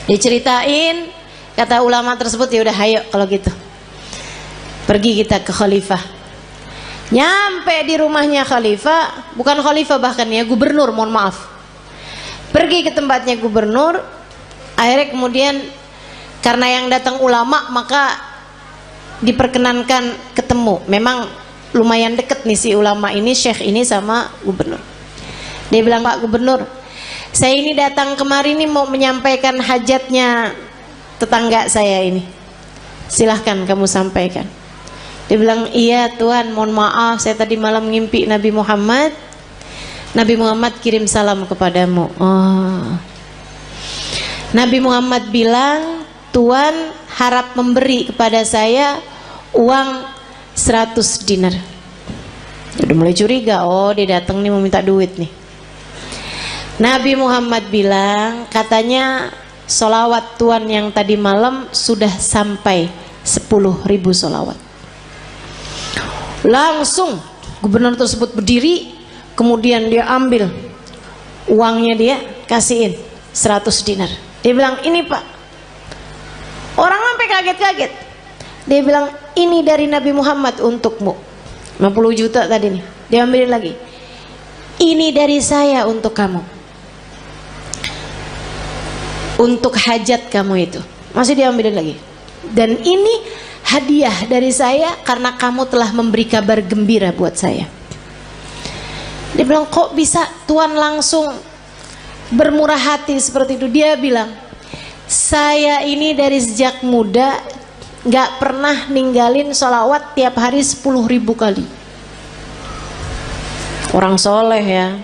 Speaker 2: Diceritain, kata ulama tersebut, ya udah ayo kalau gitu pergi kita ke khalifah. Nyampe di rumahnya khalifah, bukan khalifah bahkan ya, gubernur, mohon maaf. Pergi ke tempatnya gubernur. Akhirnya kemudian karena yang datang ulama, maka diperkenankan ketemu. Memang lumayan deket nih si ulama ini, syekh ini sama gubernur. Dia bilang, Pak Gubernur, saya ini datang kemari nih mau menyampaikan hajatnya tetangga saya ini. Silahkan kamu sampaikan. Dia bilang, iya Tuhan, mohon maaf saya tadi malam ngimpi Nabi Muhammad. Nabi Muhammad kirim salam kepadamu. Oh. Nabi Muhammad bilang, Tuhan harap memberi kepada saya uang 100 dinar. Udah mulai curiga, oh dia datang nih mau minta duit nih. Nabi Muhammad bilang, katanya sholawat Tuhan yang tadi malam sudah sampai 10.000 sholawat. Langsung gubernur tersebut berdiri, kemudian dia ambil uangnya, dia kasihin 100 dinar. Dia bilang, ini Pak. Orang sampai kaget-kaget. Dia bilang, ini dari Nabi Muhammad untukmu. 50 juta tadi nih, dia ambilin lagi. Ini dari saya untuk kamu, untuk hajat kamu itu. Masih diambilin lagi. Dan ini hadiah dari saya karena kamu telah memberi kabar gembira buat saya. Dia bilang, kok bisa Tuhan langsung bermurah hati seperti itu? Dia bilang, saya ini dari sejak muda gak pernah ninggalin sholawat tiap hari 10.000 kali. Orang soleh ya,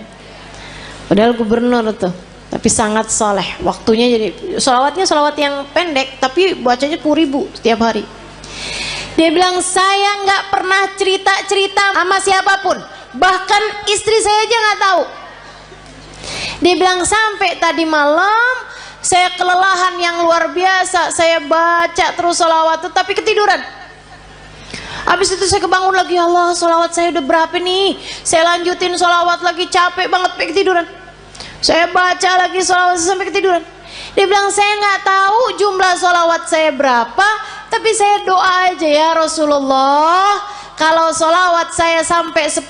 Speaker 2: padahal gubernur tuh, tapi sangat soleh. Waktunya jadi sholawatnya sholawat yang pendek, tapi bacanya 10.000 setiap hari. Dia bilang, saya nggak pernah cerita-cerita sama siapapun, bahkan istri saya aja nggak tahu. Dia bilang, sampai tadi malam saya kelelahan yang luar biasa, saya baca terus sholawat tapi ketiduran. Habis itu saya kebangun lagi, Allah sholawat saya udah berapa nih, saya lanjutin sholawat lagi, capek banget sampai ketiduran. Saya baca lagi sholawat sampai ketiduran. Dia bilang, saya nggak tahu jumlah sholawat saya berapa, tapi saya doa aja ya Rasulullah, kalau sholawat saya sampai 10.000,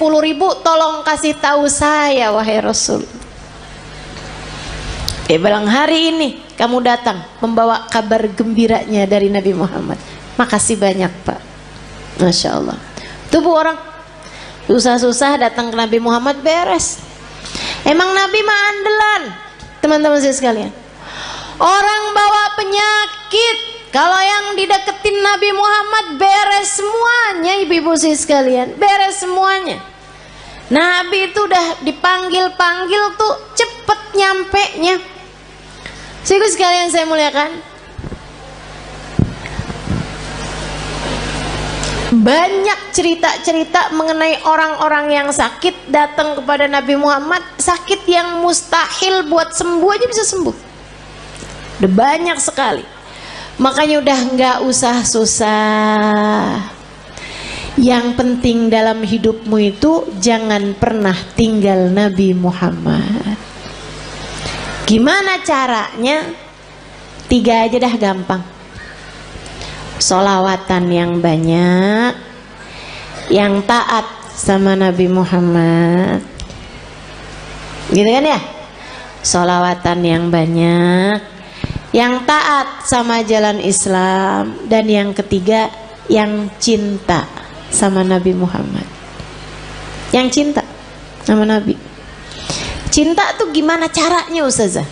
Speaker 2: tolong kasih tahu saya wahai Rasul. Dia bilang, hari ini kamu datang membawa kabar gembiranya dari Nabi Muhammad. Makasih banyak Pak. Masya Allah. Tubuh orang susah-susah datang ke Nabi Muhammad beres. Emang Nabi mah andalan, teman-teman saya sekalian. Orang bawa penyakit, kalau yang dideketin Nabi Muhammad beres semuanya, ibu-ibu saya sekalian, beres semuanya. Nabi itu udah dipanggil-panggil tuh cepet nyampe-nya. Ibu sekalian saya muliakan, banyak cerita-cerita mengenai orang-orang yang sakit datang kepada Nabi Muhammad, sakit yang mustahil buat sembuh aja bisa sembuh. Udah banyak sekali. Makanya udah nggak usah susah. Yang penting dalam hidupmu itu jangan pernah tinggal Nabi Muhammad. Gimana caranya? 3 aja dah gampang. Sholawatan yang banyak, yang taat sama Nabi Muhammad, gitu kan ya? Sholawatan yang banyak, yang taat sama jalan Islam, dan yang ketiga yang cinta sama Nabi Muhammad. Yang cinta sama Nabi. Cinta tuh gimana caranya Ustazah?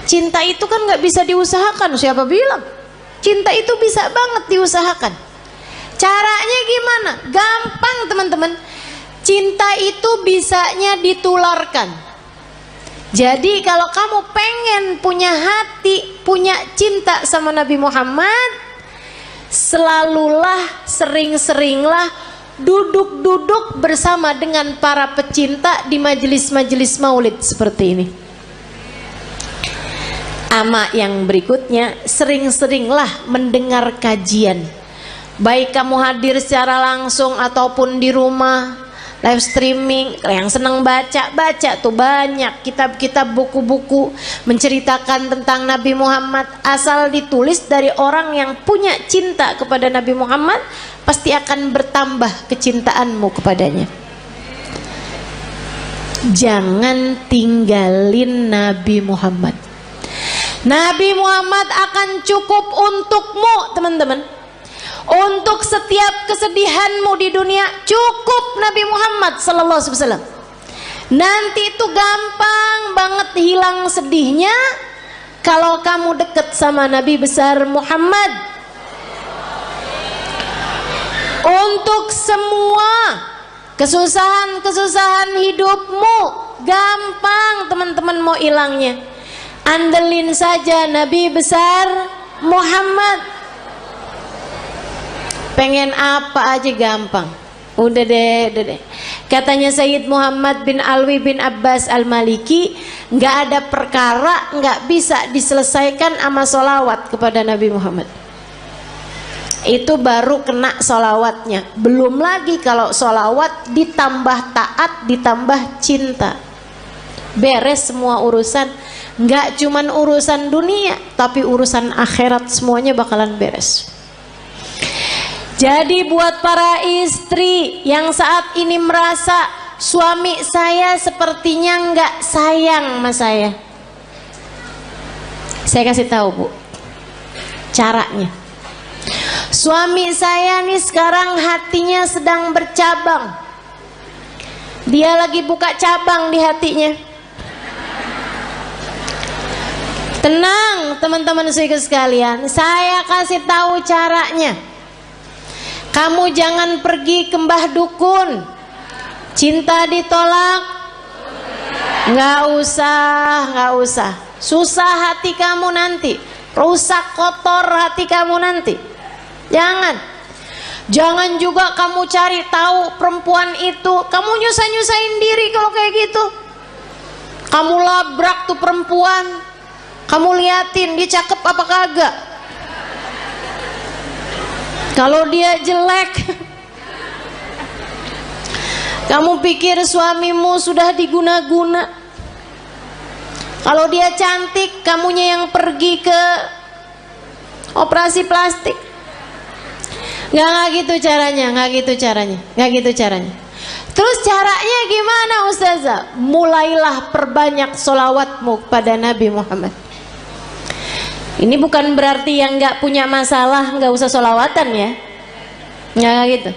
Speaker 2: Cinta itu kan gak bisa diusahakan. Siapa bilang? Cinta itu bisa banget diusahakan. Caranya gimana? Gampang teman-teman. Cinta itu bisanya ditularkan. Jadi kalau kamu pengen punya hati, punya cinta sama Nabi Muhammad, selalulah, sering-seringlah duduk-duduk bersama dengan para pecinta di majelis-majelis maulid seperti ini. Ama yang berikutnya, sering-seringlah mendengar kajian. Baik kamu hadir secara langsung ataupun di rumah, live streaming. Yang senang baca tuh banyak kitab-kitab, buku-buku menceritakan tentang Nabi Muhammad. Asal ditulis dari orang yang punya cinta kepada Nabi Muhammad, pasti akan bertambah kecintaanmu kepadanya. Jangan tinggalin Nabi Muhammad. Nabi Muhammad akan cukup untukmu teman-teman. Untuk setiap kesedihanmu di dunia cukup Nabi Muhammad sallallahu alaihi wasallam. Nanti itu gampang banget hilang sedihnya kalau kamu dekat sama Nabi besar Muhammad. Untuk semua kesusahan-kesusahan hidupmu gampang teman-teman mau hilangnya. Andelin saja Nabi besar Muhammad. Pengen apa aja gampang. Udah deh. Katanya Sayyid Muhammad bin Alwi bin Abbas Al-Maliki, nggak ada perkara nggak bisa diselesaikan sama sholawat kepada Nabi Muhammad. Itu baru kena sholawatnya. Belum lagi kalau sholawat ditambah taat, ditambah cinta. Beres semua urusan. Nggak cuman urusan dunia, tapi urusan akhirat semuanya bakalan beres. Jadi buat para istri yang saat ini merasa suami saya sepertinya nggak sayang sama saya kasih tahu Bu caranya. Suami saya nih sekarang hatinya sedang bercabang. Dia lagi buka cabang di hatinya. Tenang teman-teman sekalian, saya kasih tahu caranya. Kamu jangan pergi ke mbah dukun. Cinta ditolak, nggak usah. Susah hati kamu nanti, rusak kotor hati kamu nanti. Jangan juga kamu cari tahu perempuan itu. Kamu nyusahin diri kalau kayak gitu. Kamu labrak tuh perempuan. Kamu liatin dia cakep apa kagak. Kalau dia jelek, kamu pikir suamimu sudah diguna-guna. Kalau dia cantik, kamunya yang pergi ke operasi plastik. Nggak gitu caranya, nggak gitu caranya, nggak gitu caranya. Terus caranya gimana Ustazah? Mulailah perbanyak sholawatmu pada Nabi Muhammad. Ini bukan berarti yang nggak punya masalah nggak usah sholawatan ya, nggak gitu.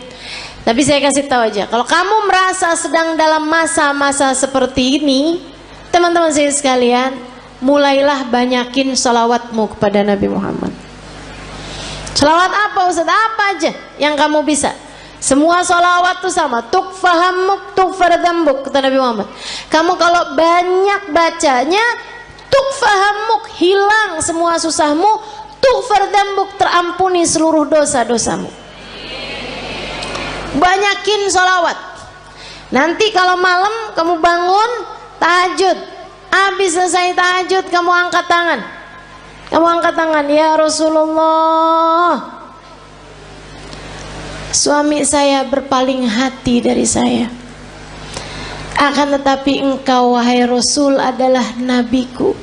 Speaker 2: Tapi saya kasih tahu aja, kalau kamu merasa sedang dalam masa-masa seperti ini, teman-teman saya sekalian, mulailah banyakin sholawatmu kepada Nabi Muhammad. Sholawat apa Ustaz? Apa aja yang kamu bisa. Semua sholawat itu sama. Tukfahamuk tukfardambuk, kata Nabi Muhammad. Kamu kalau banyak bacanya, tukfahamuk, hilang semua susahmu, tukfardambuk, terampuni seluruh dosa-dosamu. Banyakin sholawat. Nanti kalau malam kamu bangun tahajud, habis selesai tahajud kamu angkat tangan. Kamu angkat tangan, ya Rasulullah, suami saya berpaling hati dari saya. Akan tetapi engkau wahai Rasul adalah nabiku.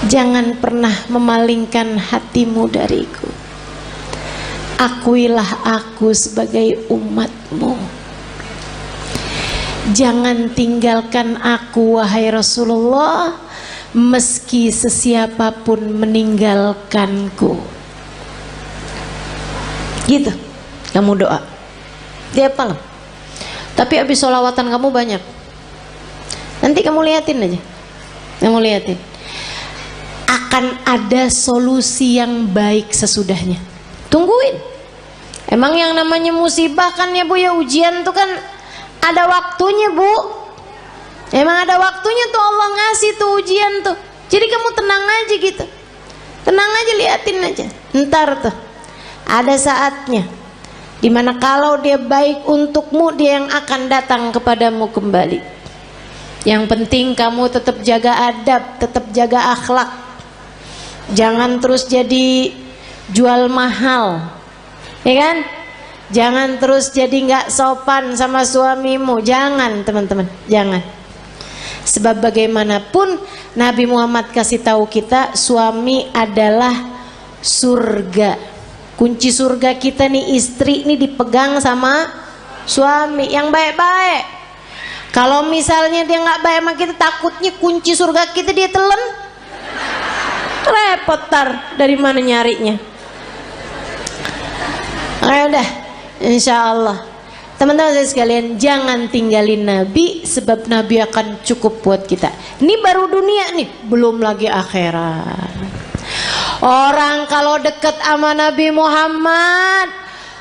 Speaker 2: Jangan pernah memalingkan hatimu dariku. Akuilah aku sebagai umatmu. Jangan tinggalkan aku wahai Rasulullah, meski sesiapapun meninggalkanku. Gitu kamu doa tiap malam. Tapi habis sholawatan kamu banyak. Nanti kamu liatin aja, kamu liatin, akan ada solusi yang baik sesudahnya. Tungguin. Emang yang namanya musibah kan ya Bu ya, ujian tuh kan ada waktunya Bu. Emang ada waktunya tuh Allah ngasih tuh ujian tuh. Jadi kamu tenang aja gitu, tenang aja, liatin aja. Ntar tuh ada saatnya dimana kalau dia baik untukmu, dia yang akan datang kepadamu kembali. Yang penting kamu tetap jaga adab, tetap jaga akhlak. Jangan terus jadi jual mahal, ya kan? Jangan terus jadi nggak sopan sama suamimu. Jangan teman-teman, jangan. Sebab bagaimanapun Nabi Muhammad kasih tahu kita, suami adalah surga. Kunci surga kita nih, istri nih dipegang sama suami yang baik-baik. Kalau misalnya dia nggak baik sama kita, takutnya kunci surga kita dia telan, repot tar dari mana nyarinya. Ayo dah, insya Allah. Teman-teman saya sekalian, jangan tinggalin Nabi, sebab Nabi akan cukup buat kita. Ini baru dunia nih, belum lagi akhirat. Orang kalau dekat sama Nabi Muhammad,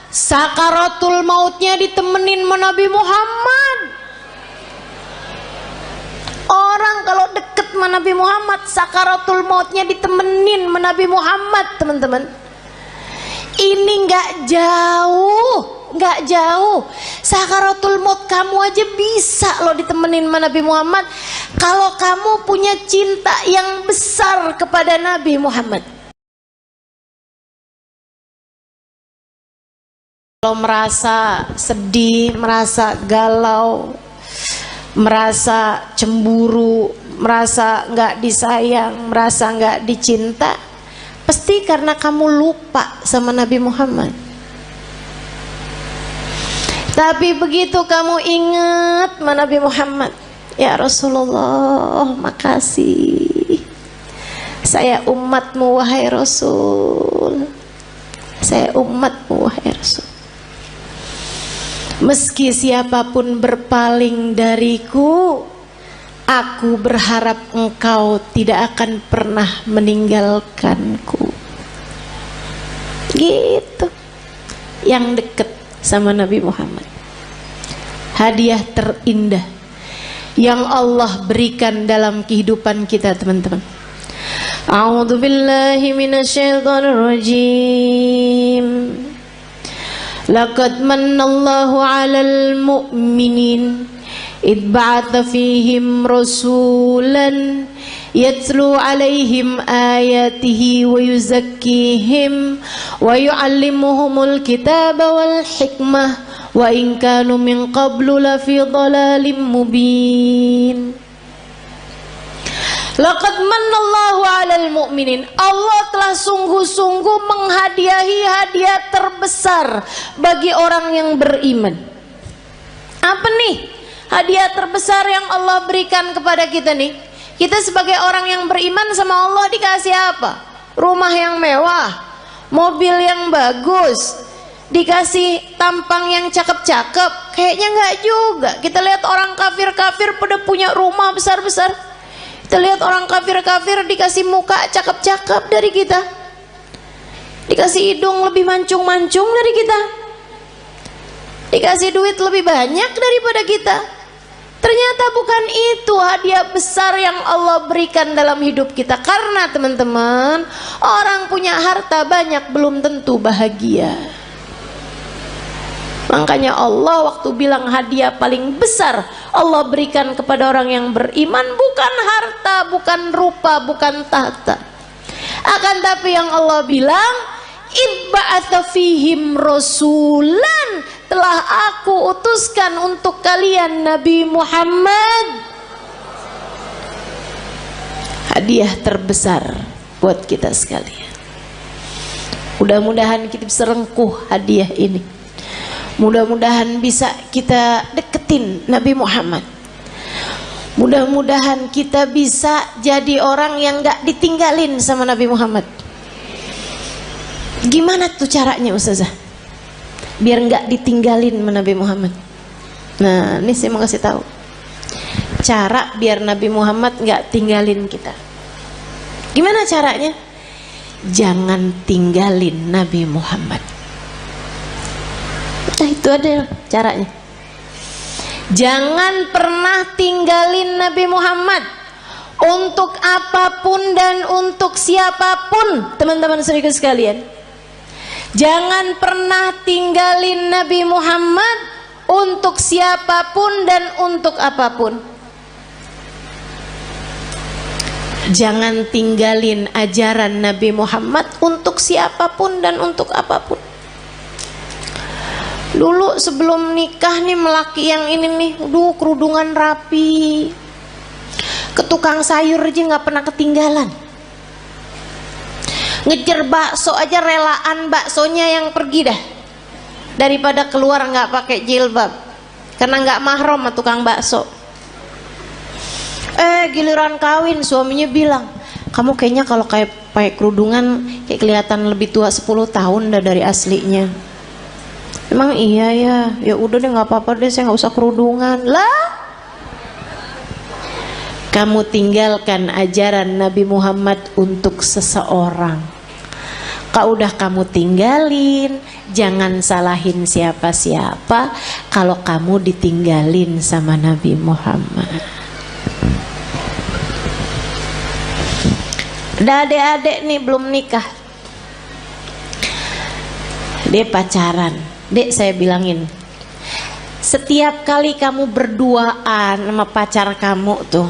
Speaker 2: sakaratul mautnya ditemenin sama Nabi Muhammad. Orang kalau dekat sama Nabi Muhammad, sakaratul mautnya ditemenin sama Nabi Muhammad, teman-teman. Ini nggak jauh, nggak jauh. Sakaratul maut kamu aja bisa loh ditemenin sama Nabi Muhammad, kalau kamu punya cinta yang besar kepada Nabi Muhammad. Kalau merasa sedih, merasa galau, merasa cemburu, merasa nggak disayang, merasa nggak dicinta, pasti karena kamu lupa sama Nabi Muhammad. Tapi begitu kamu ingat sama Nabi Muhammad, ya Rasulullah, makasih, saya umatmu wahai Rasul, saya umatmu wahai Rasul. Meski siapapun berpaling dariku, aku berharap engkau tidak akan pernah meninggalkanku. Gitu. Yang dekat sama Nabi Muhammad, hadiah terindah yang Allah berikan dalam kehidupan kita, teman-teman. A'udzu billahi minasyaitonir rajim. Laqad manallahu 'alal mu'minin id ba'atha fihim rasulan yatlu 'alaihim ayatihi wa yuzakkihim wa yu'allimuhumul kitaba wal hikmah wa in kanu min qablu lafi dhalalin mubin. Laqad manallahu 'alal mu'minin. Allah telah sungguh-sungguh menghadiahi hadiah terbesar bagi orang yang beriman. Apa nih hadiah terbesar yang Allah berikan kepada kita nih? Kita sebagai orang yang beriman sama Allah dikasih apa? Rumah yang mewah, mobil yang bagus, dikasih tampang yang cakep-cakep. Kayaknya enggak juga. Kita lihat orang kafir-kafir pada punya rumah besar-besar. Kita lihat orang kafir-kafir dikasih muka cakep-cakep dari kita, dikasih hidung lebih mancung-mancung dari kita, dikasih duit lebih banyak daripada kita. Ternyata bukan itu hadiah besar yang Allah berikan dalam hidup kita. Karena teman-teman, orang punya harta banyak belum tentu bahagia. Makanya Allah waktu bilang hadiah paling besar Allah berikan kepada orang yang beriman bukan harta, bukan rupa, bukan tahta. Akan tapi yang Allah bilang, ibba'atha fihim rasulan, telah aku utuskan untuk kalian Nabi Muhammad. Hadiah terbesar buat kita sekalian. Mudah-mudahan kita bisa rengkuh hadiah ini. Mudah-mudahan bisa kita deketin Nabi Muhammad. Mudah-mudahan kita bisa jadi orang yang gak ditinggalin sama Nabi Muhammad. Gimana tuh caranya Ustazah? Biar gak ditinggalin sama Nabi Muhammad. Nah, ini saya mau kasih tahu cara biar Nabi Muhammad gak tinggalin kita. Gimana caranya? Jangan tinggalin Nabi Muhammad. Nah, itu ada caranya. Jangan pernah tinggalin Nabi Muhammad untuk apapun dan untuk siapapun, teman-teman saudara sekalian. Jangan pernah tinggalin Nabi Muhammad untuk siapapun dan untuk apapun. Jangan tinggalin ajaran Nabi Muhammad untuk siapapun dan untuk apapun. Dulu sebelum nikah nih melaki yang ini nih, kerudungan rapi, ke tukang sayur aja nggak pernah ketinggalan. Ngejar bakso aja relaan baksonya yang pergi dah, daripada keluar nggak pakai jilbab, karena nggak mahram sama tukang bakso. Giliran kawin suaminya bilang, kamu kayaknya kalau kayak pakai kerudungan kayak kelihatan lebih tua 10 tahun dah dari aslinya. Emang iya ya, ya udah deh nggak apa-apa deh, saya nggak usah kerudungan lah. Kamu tinggalkan ajaran Nabi Muhammad untuk seseorang, udah kamu tinggalin, jangan salahin siapa-siapa kalau kamu ditinggalin sama Nabi Muhammad. Ada adik-adik nih belum nikah, dia pacaran. Dek, saya bilangin, setiap kali kamu berduaan sama pacar kamu tuh,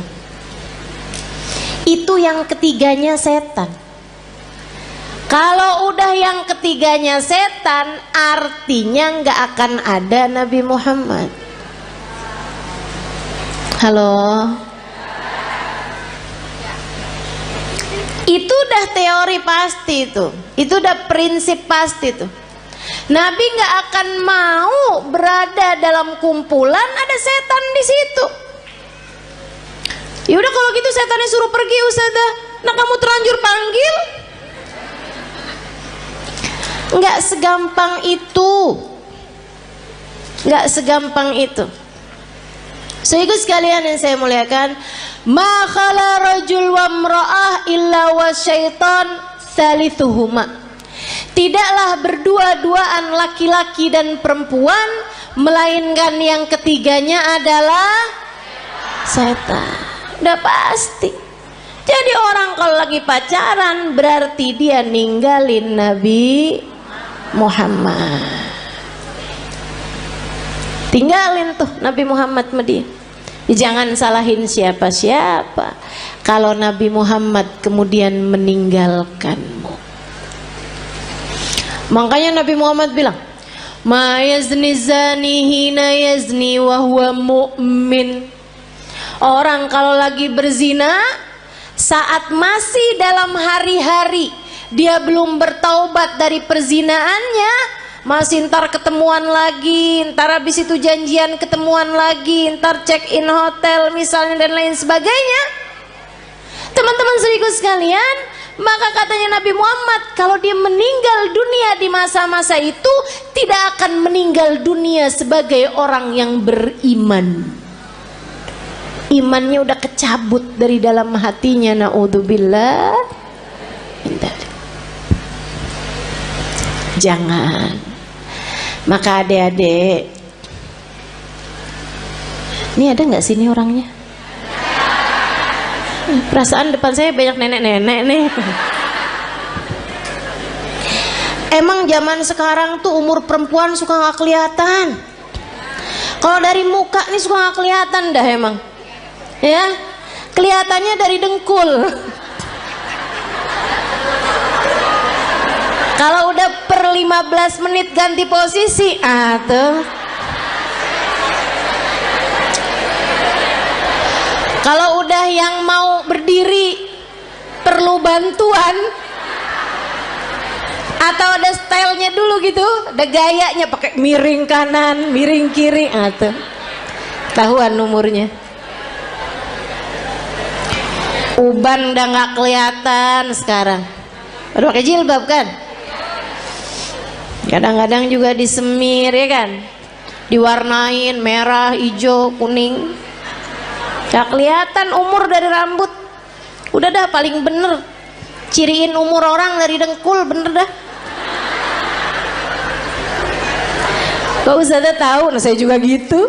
Speaker 2: itu yang ketiganya setan. Kalau udah yang ketiganya setan, artinya nggak akan ada Nabi Muhammad. Halo? Itu udah teori pasti tuh, itu udah prinsip pasti tuh. Nabi nggak akan mau berada dalam kumpulan ada setan di situ. Ya udah kalau gitu setannya suruh pergi Ustazah. Nah kamu terlanjur panggil. Nggak segampang itu. Nggak segampang itu. Sehingga sekalian yang saya muliakan, ma khala rajul wa imra'ah illa wa syaitan thalithuhuma. Tidaklah berdua-duaan laki-laki dan perempuan, melainkan yang ketiganya adalah setan. Udah pasti. Jadi orang kalau lagi pacaran berarti dia ninggalin Nabi Muhammad. Tinggalin tuh Nabi Muhammad sama dia. Jangan salahin siapa-siapa kalau Nabi Muhammad kemudian meninggalkanmu. Makanya Nabi Muhammad bilang, ma yazni zani hina yazni wa huwa mu'min. Orang kalau lagi berzina saat masih dalam hari-hari dia belum bertaubat dari perzinaannya, masih ntar ketemuan lagi, ntar habis itu janjian ketemuan lagi, ntar check in hotel misalnya dan lain sebagainya. Teman-teman seriku sekalian, maka katanya Nabi Muhammad, kalau dia meninggal dunia di masa-masa itu, tidak akan meninggal dunia sebagai orang yang beriman. Imannya udah kecabut dari dalam hatinya, naudzubillah. Jangan. Maka adik-adik, ini ada nggak sini orangnya? Perasaan depan saya banyak nenek-nenek nih. Emang zaman sekarang tuh umur perempuan suka nggak kelihatan. Kalau dari muka nih suka nggak kelihatan dah emang. Ya, kelihatannya dari dengkul. Kalau udah per 15 menit ganti posisi, tuh. Kalau udah yang mau berdiri perlu bantuan atau ada stylenya dulu gitu, ada gayanya pakai miring kanan, miring kiri, tuh. Tahuan umurnya. Uban udah nggak kelihatan sekarang. Udah pakai jilbab kan? Kadang-kadang juga disemir ya kan, diwarnain merah, hijau, kuning. Gak kelihatan umur dari rambut. Udah dah paling bener ciriin umur orang dari dengkul, bener dah. Kok Ustazah tahu? Nah, saya juga gitu.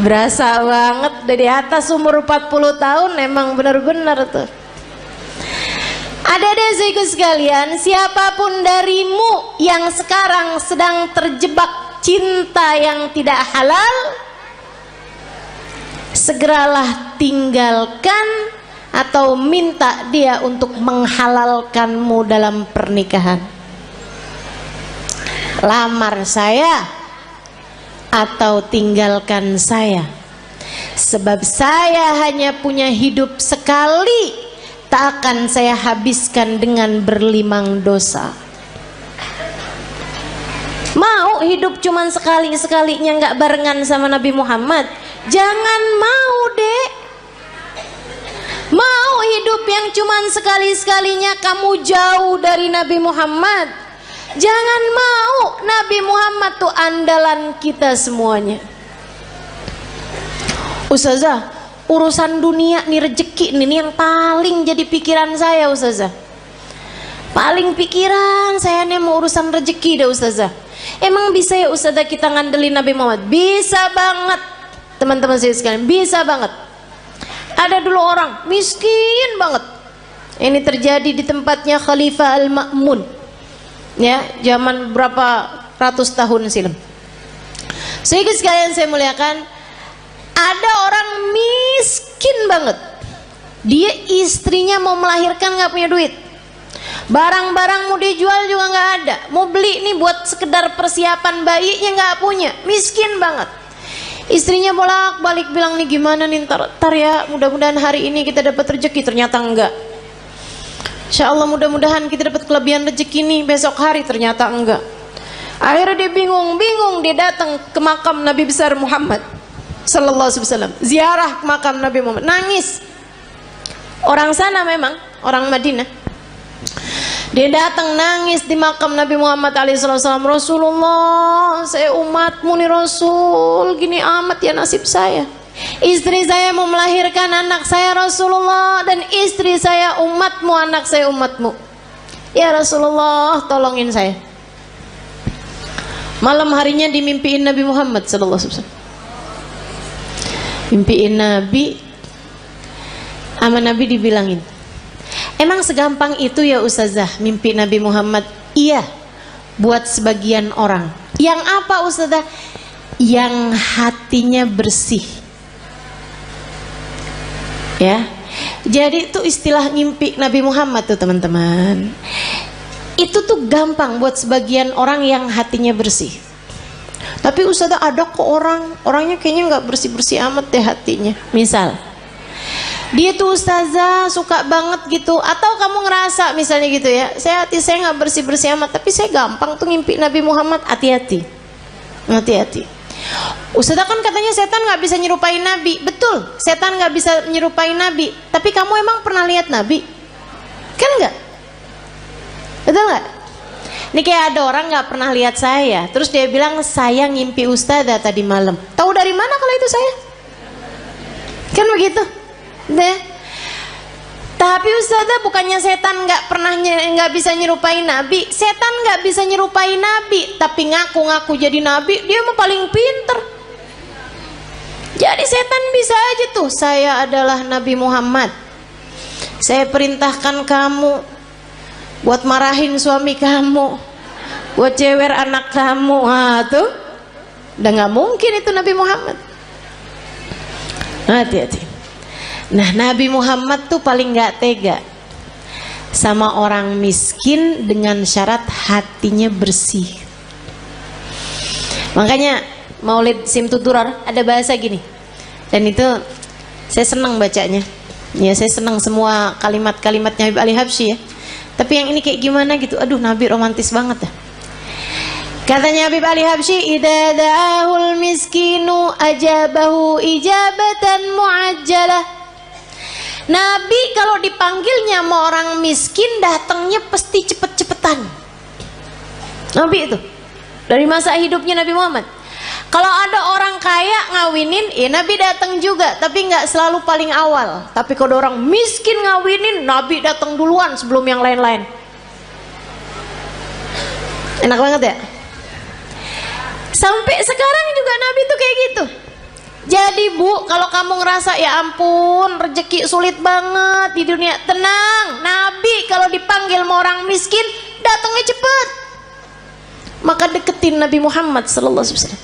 Speaker 2: Berasa banget dari atas umur 40 tahun, emang bener-bener tuh. Ada saudaraku sekalian, siapapun darimu yang sekarang sedang terjebak cinta yang tidak halal, segeralah tinggalkan atau minta dia untuk menghalalkanmu dalam pernikahan. Lamar saya atau tinggalkan saya, sebab saya hanya punya hidup sekali, tak akan saya habiskan dengan berlimang dosa. Mau hidup cuman sekali-sekalinya nggak barengan sama Nabi Muhammad? Jangan mau, Dek. Mau hidup yang cuman sekali-sekalinya kamu jauh dari Nabi Muhammad? Jangan mau. Nabi Muhammad tuh andalan kita semuanya. Ustazah, urusan dunia nih, rezeki nih yang paling jadi pikiran saya, Ustazah. Paling pikiran saya nih mau urusan rezeki deh, Ustazah. Emang bisa ya Ustazah kita ngandelin Nabi Muhammad? Bisa banget. Teman-teman saya sekalian, bisa banget. Ada dulu orang miskin banget. Ini terjadi di tempatnya Khalifah Al-Ma'mun. Ya, zaman berapa ratus tahun silam. Sehingga sekalian saya muliakan, ada orang miskin banget. Dia istrinya mau melahirkan nggak punya duit. Barang-barang mau dijual juga nggak ada. Mau beli nih buat sekedar persiapan bayinya nggak punya. Miskin banget. Istrinya bolak-balik bilang nih gimana nih ntar ya, mudah-mudahan hari ini kita dapat rezeki. Ternyata enggak. Insya Allah mudah-mudahan kita dapat kelebihan rezeki nih besok hari. Ternyata enggak. Akhirnya dia bingung dia datang ke makam Nabi besar Muhammad Sallallahu Alaihi Wasallam, ziarah ke makam Nabi Muhammad, nangis. Orang sana memang orang Madinah. Dia datang nangis di makam Nabi Muhammad SAW. Rasulullah, saya umatmu nih Rasul, gini amat ya nasib saya. Istri saya mau melahirkan anak saya Rasulullah, dan istri saya umatmu, anak saya umatmu. Ya Rasulullah, tolongin saya. Malam harinya dimimpiin Nabi Muhammad SAW. Mimpiin Nabi, sama Nabi dibilangin, emang segampang itu ya Ustazah mimpi Nabi Muhammad? Iya, buat sebagian orang. Yang apa Ustazah? Yang hatinya bersih. Ya, jadi itu istilah mimpi Nabi Muhammad tuh teman-teman. Itu tuh gampang buat sebagian orang yang hatinya bersih. Tapi Ustazah ada kok orangnya kayaknya nggak bersih-bersih amat deh hatinya. Misal dia tuh ustazah suka banget gitu. Atau kamu ngerasa misalnya gitu ya, hati saya nggak bersih-bersih amat, tapi saya gampang tuh ngimpi Nabi Muhammad. Hati-hati, hati-hati. Ustazah kan katanya setan nggak bisa nyerupai Nabi. Betul, setan nggak bisa nyerupai Nabi. Tapi kamu emang pernah lihat Nabi? Kan nggak? Betul nggak? Ini kayak ada orang nggak pernah lihat saya, terus dia bilang saya ngimpi ustazah tadi malam. Tahu dari mana kalau itu saya? Kan begitu, deh. Tapi ustazah bukannya setan nggak bisa nyerupai Nabi. Setan nggak bisa nyerupai Nabi, tapi ngaku-ngaku jadi Nabi, dia mah paling pinter. Jadi setan bisa aja tuh, saya adalah Nabi Muhammad. Saya perintahkan kamu buat marahin suami kamu, buat cewer anak kamu. Tuh udah nggak mungkin itu Nabi Muhammad. Hati-hati. Nah, Nabi Muhammad tuh paling nggak tega sama orang miskin dengan syarat hatinya bersih. Makanya Maulid Simtudurar ada bahasa gini, dan itu saya senang bacanya. Ya, saya senang semua kalimat-kalimatnya Habib Ali Habsyi ya. Tapi yang ini kayak gimana gitu, aduh Nabi romantis banget ya. Katanya Habib Ali Habsyi, idza da'ahul miskinu ajabahu ijabatan muajjalah. Nabi kalau dipanggilnya sama orang miskin datangnya pasti cepet-cepetan. Nabi itu dari masa hidupnya Nabi Muhammad. Kalau ada orang kaya ngawinin, ya Nabi datang juga, tapi nggak selalu paling awal. Tapi kalau orang miskin ngawinin, Nabi datang duluan sebelum yang lain-lain. Enak banget ya. Sampai sekarang juga Nabi tuh kayak gitu. Jadi Bu, kalau kamu ngerasa ya ampun rezeki sulit banget di dunia, tenang. Nabi kalau dipanggil sama orang miskin datangnya cepet. Maka deketin Nabi Muhammad sallallahu alaihi wasallam.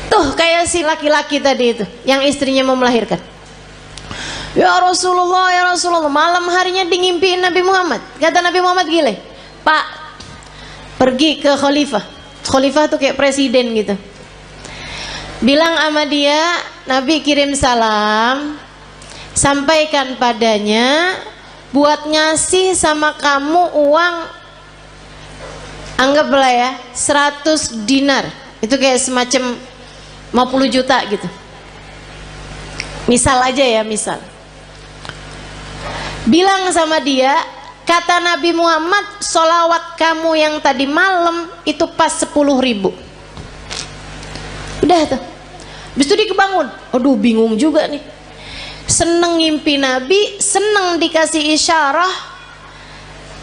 Speaker 2: Tuh kayak si laki-laki tadi itu yang istrinya mau melahirkan. Ya Rasulullah, ya Rasulullah, malam harinya ngimpiin Nabi Muhammad. Kata Nabi Muhammad gile, Pak, pergi ke khalifah. Khalifah tuh kayak presiden gitu. Bilang sama dia, Nabi kirim salam, sampaikan padanya buat ngasih sama kamu uang, anggaplah ya 100 dinar. Itu kayak semacam 50 juta gitu. Misal aja ya, misal. Bilang sama dia, kata Nabi Muhammad, sholawat kamu yang tadi malam itu pas 10.000. Udah tuh. Habis itu dia kebangun. Aduh bingung juga nih. Seneng ngimpi Nabi, seneng dikasih isyarah.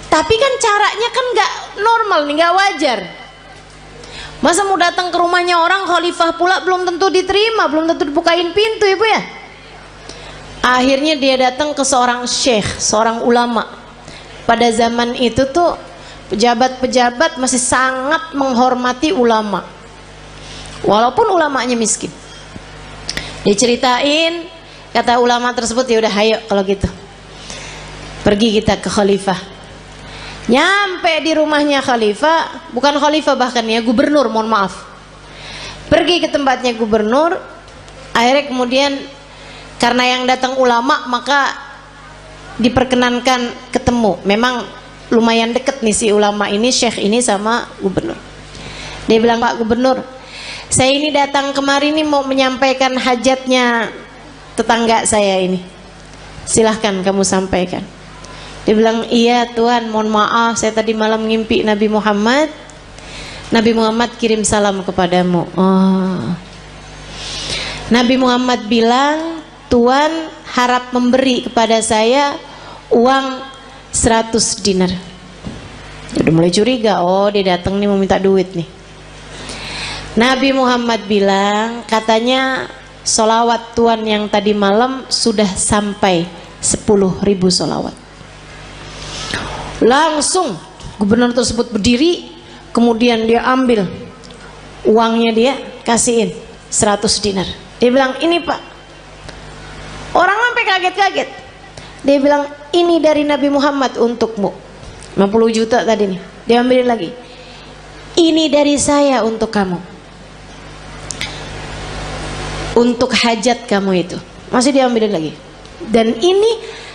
Speaker 2: Tapi kan caranya kan gak normal nih, gak wajar. Masa mau datang ke rumahnya orang khalifah pula belum tentu diterima, belum tentu dibukain pintu ibu ya. Akhirnya dia datang ke seorang syekh, seorang ulama. Pada zaman itu tuh pejabat-pejabat masih sangat menghormati ulama, walaupun ulamanya miskin. Diceritain, kata ulama tersebut, ya udah ayo kalau gitu pergi kita ke khalifah. Nyampe di rumahnya khalifah, bukan khalifah bahkan ya, gubernur, mohon maaf. Pergi ke tempatnya gubernur. Akhirnya kemudian karena yang datang ulama, maka diperkenankan ketemu. Memang lumayan deket nih si ulama ini, syekh ini sama gubernur. Dia bilang, Pak Gubernur, saya ini datang kemari nih mau menyampaikan hajatnya tetangga saya ini. Silahkan kamu sampaikan. Dia bilang, iya Tuhan, mohon maaf saya tadi malam ngimpi Nabi Muhammad. Nabi Muhammad kirim salam kepadamu. Nabi Muhammad bilang, Tuhan harap memberi kepada saya uang 100 dinar. Udah mulai curiga, oh dia datang nih mau minta duit nih. Nabi Muhammad bilang, katanya sholawat Tuhan yang tadi malam sudah sampai 10.000 sholawat. Langsung gubernur tersebut berdiri, kemudian dia ambil uangnya, dia kasihin 100 dinar. Dia bilang, ini Pak. Orang sampai kaget-kaget. Dia bilang, ini dari Nabi Muhammad untukmu. 50 juta tadi nih. Dia ambilin lagi. Ini dari saya untuk kamu. Untuk hajat kamu itu. Masih diambilin lagi. Dan ini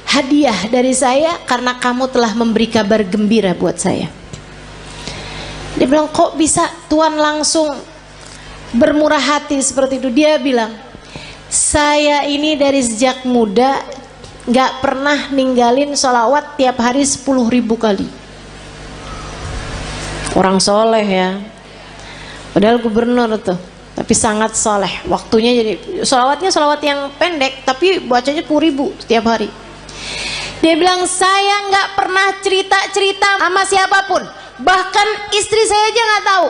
Speaker 2: hadiah dari saya karena kamu telah memberi kabar gembira buat saya. Dia bilang, kok bisa Tuhan langsung bermurah hati seperti itu? Dia bilang, saya ini dari sejak muda gak pernah ninggalin sholawat tiap hari 10.000 kali. Orang soleh ya, padahal gubernur tuh, tapi sangat soleh. Waktunya jadi sholawatnya sholawat yang pendek, tapi bacanya 10.000 setiap hari. Dia bilang, saya gak pernah cerita-cerita sama siapapun, bahkan istri saya aja gak tahu.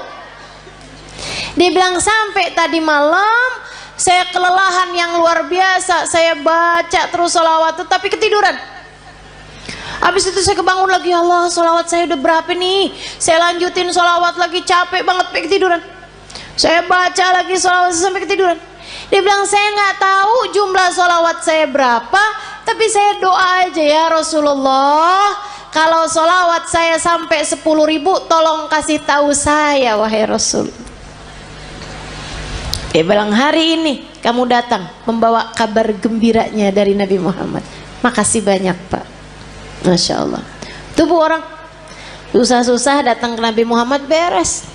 Speaker 2: Dia bilang, sampai tadi malam saya kelelahan yang luar biasa, saya baca terus sholawat tapi ketiduran. Habis itu saya kebangun lagi, ya Allah, sholawat saya udah berapa nih? Saya lanjutin sholawat lagi, capek banget, sampai ketiduran. Saya baca lagi sholawat sampai ketiduran. Dia bilang, saya nggak tahu jumlah sholawat saya berapa, tapi saya doa aja, ya Rasulullah, kalau sholawat saya sampai 10.000, tolong kasih tahu saya, wahai Rasul. Dia bilang, hari ini kamu datang membawa kabar gembiranya dari Nabi Muhammad. Makasih banyak, Pak. Masya Allah. Tubuh orang susah-susah datang ke Nabi Muhammad beres.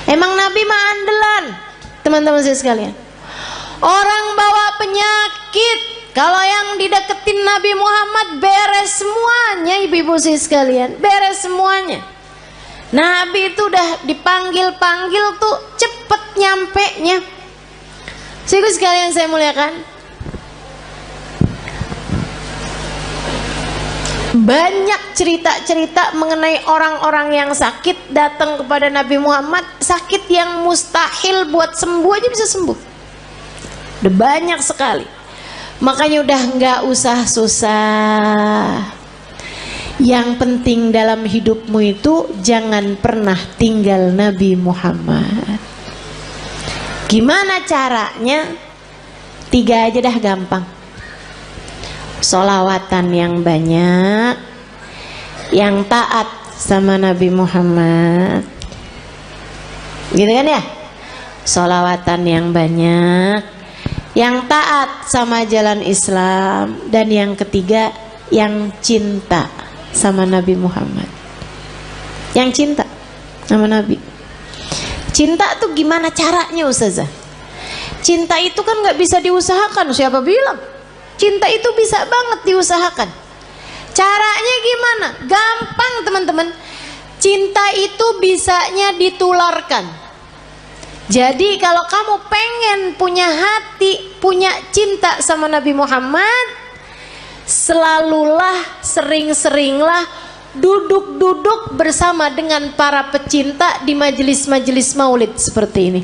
Speaker 2: Emang Nabi mah andalan, teman-teman saya sekalian. Orang bawa penyakit, kalau yang dideketin Nabi Muhammad beres semuanya, ibu-ibu saya sekalian, beres semuanya. Nabi itu udah dipanggil-panggil tuh cepet nyampe-nya. Sehingga sekalian saya muliakan, banyak cerita-cerita mengenai orang-orang yang sakit datang kepada Nabi Muhammad, sakit yang mustahil buat sembuh aja bisa sembuh. Udah banyak sekali. Makanya udah nggak usah susah. Yang penting dalam hidupmu itu jangan pernah tinggal Nabi Muhammad. Gimana caranya? 3 aja dah, gampang. Sholawatan yang banyak, yang taat sama Nabi Muhammad, gitu kan ya? Sholawatan yang banyak, yang taat sama jalan Islam, dan yang ketiga yang cinta sama Nabi Muhammad. Yang cinta sama Nabi. Cinta tuh gimana caranya, Ustazah? Cinta itu kan nggak bisa diusahakan. Siapa bilang? Cinta itu bisa banget diusahakan. Caranya gimana? Gampang, teman-teman. Cinta itu bisanya ditularkan. Jadi kalau kamu pengen punya hati, punya cinta sama Nabi Muhammad, selalulah, sering-seringlah duduk-duduk bersama dengan para pecinta di majelis-majelis maulid seperti ini.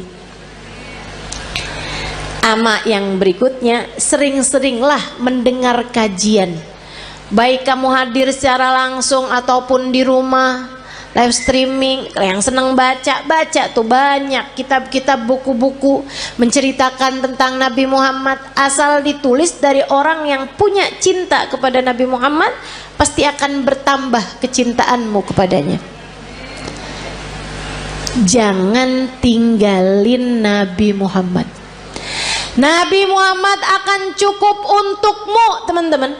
Speaker 2: Ama yang berikutnya, sering-seringlah mendengar kajian, baik kamu hadir secara langsung ataupun di rumah, live streaming. Yang senang baca tuh banyak kitab-kitab, buku-buku menceritakan tentang Nabi Muhammad. Asal ditulis dari orang yang punya cinta kepada Nabi Muhammad, pasti akan bertambah kecintaanmu kepadanya. Jangan tinggalin Nabi Muhammad. Nabi Muhammad akan cukup untukmu, teman-teman.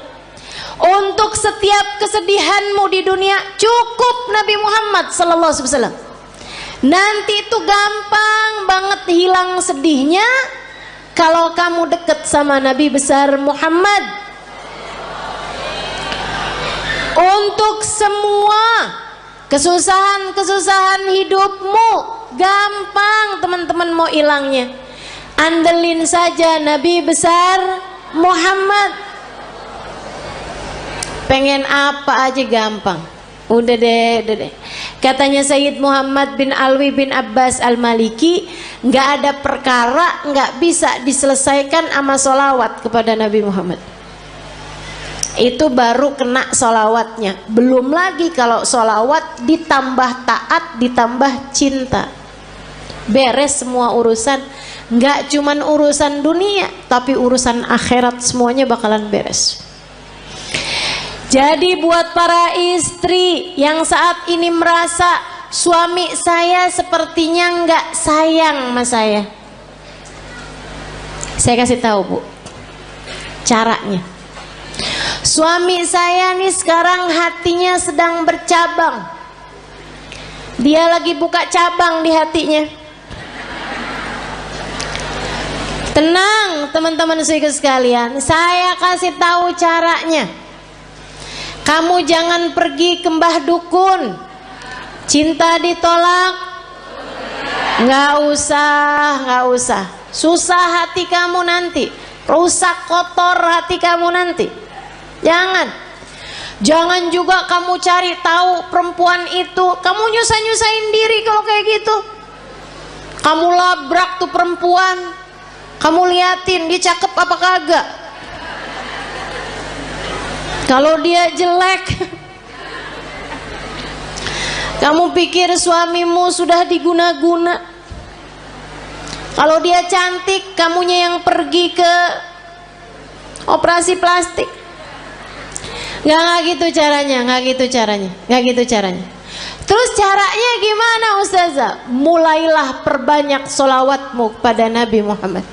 Speaker 2: Untuk setiap kesedihanmu di dunia, cukup Nabi Muhammad sallallahu alaihi wasallam. Nanti itu gampang banget hilang sedihnya kalau kamu dekat sama Nabi besar Muhammad. Untuk semua kesusahan-kesusahan hidupmu, gampang teman-teman mau hilangnya. Andelin saja Nabi besar Muhammad. Pengen apa aja gampang. Udah deh. Katanya Sayyid Muhammad bin Alwi bin Abbas Al-Maliki, nggak ada perkara nggak bisa diselesaikan sama sholawat kepada Nabi Muhammad. Itu baru kena sholawatnya. Belum lagi kalau sholawat ditambah taat, ditambah cinta, beres semua urusan. Nggak cuman urusan dunia, tapi urusan akhirat semuanya bakalan beres. Jadi buat para istri yang saat ini merasa suami saya sepertinya nggak sayang sama saya kasih tahu, Bu, caranya. Suami saya nih sekarang hatinya sedang bercabang. Dia lagi buka cabang di hatinya. Tenang teman-teman sekalian, saya kasih tahu caranya. Kamu jangan pergi ke mbah dukun. Cinta ditolak, nggak usah. Susah hati kamu nanti, rusak kotor hati kamu nanti. Jangan juga kamu cari tahu perempuan itu. Kamu nyusahin diri kalau kayak gitu. Kamu labrak tuh perempuan, kamu liatin dia cakep apa kagak. Kalau dia jelek, kamu pikir suamimu sudah diguna-guna. Kalau dia cantik, kamunya yang pergi ke operasi plastik. Nggak gitu caranya. Terus caranya gimana Ustazah? Mulailah perbanyak sholawatmu kepada Nabi Muhammad.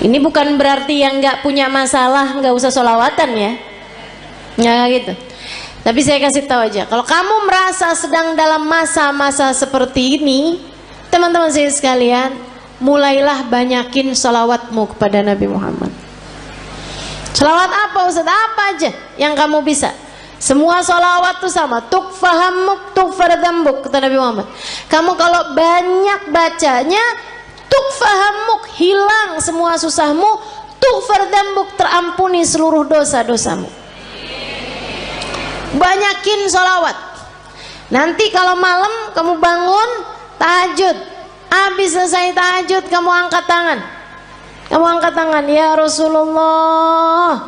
Speaker 2: Ini bukan berarti yang nggak punya masalah nggak usah sholawatan ya, nggak gitu. Tapi saya kasih tahu aja, kalau kamu merasa sedang dalam masa-masa seperti ini, teman-teman saya sekalian, mulailah banyakin sholawatmu kepada Nabi Muhammad. Sholawat apa Ustaz? Apa aja yang kamu bisa. Semua sholawat itu sama. Tukfahammuk tukfardambuk, kata Nabi Muhammad. Kamu kalau banyak bacanya, tukfahammuk, hilang semua susahmu, tukfardambuk, terampuni seluruh dosa-dosamu. Banyakin sholawat. Nanti kalau malam kamu bangun tahajud, habis selesai tahajud kamu angkat tangan. Ya Rasulullah,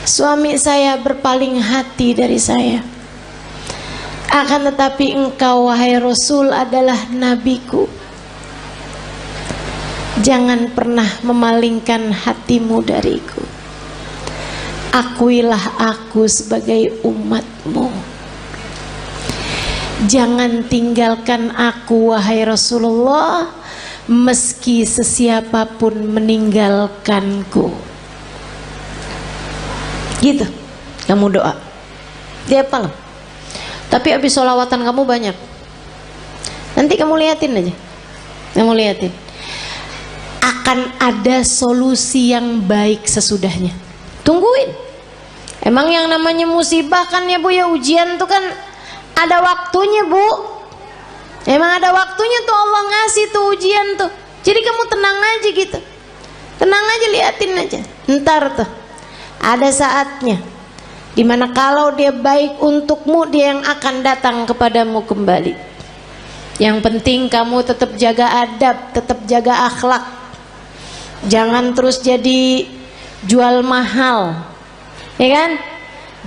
Speaker 2: suami saya berpaling hati dari saya. Akan tetapi engkau wahai Rasul adalah nabiku. Jangan pernah memalingkan hatimu dariku. Akuilah aku sebagai umatmu. Jangan tinggalkan aku wahai Rasulullah, meski sesiapapun meninggalkanku. Gitu kamu doa. Dia apa? Tapi habis sholawatan kamu banyak. Nanti kamu liatin aja. Akan ada solusi yang baik sesudahnya. Tungguin. Emang yang namanya musibah kan ya Bu ya, ujian tuh kan ada waktunya Bu. Emang ada waktunya tuh Allah ngasih tuh ujian tuh. Jadi kamu tenang aja gitu. Tenang aja, liatin aja. Ntar tuh ada saatnya dimana kalau dia baik untukmu, dia yang akan datang kepadamu kembali. Yang penting kamu tetap jaga adab, tetap jaga akhlak. Jangan terus jadi jual mahal, ya kan?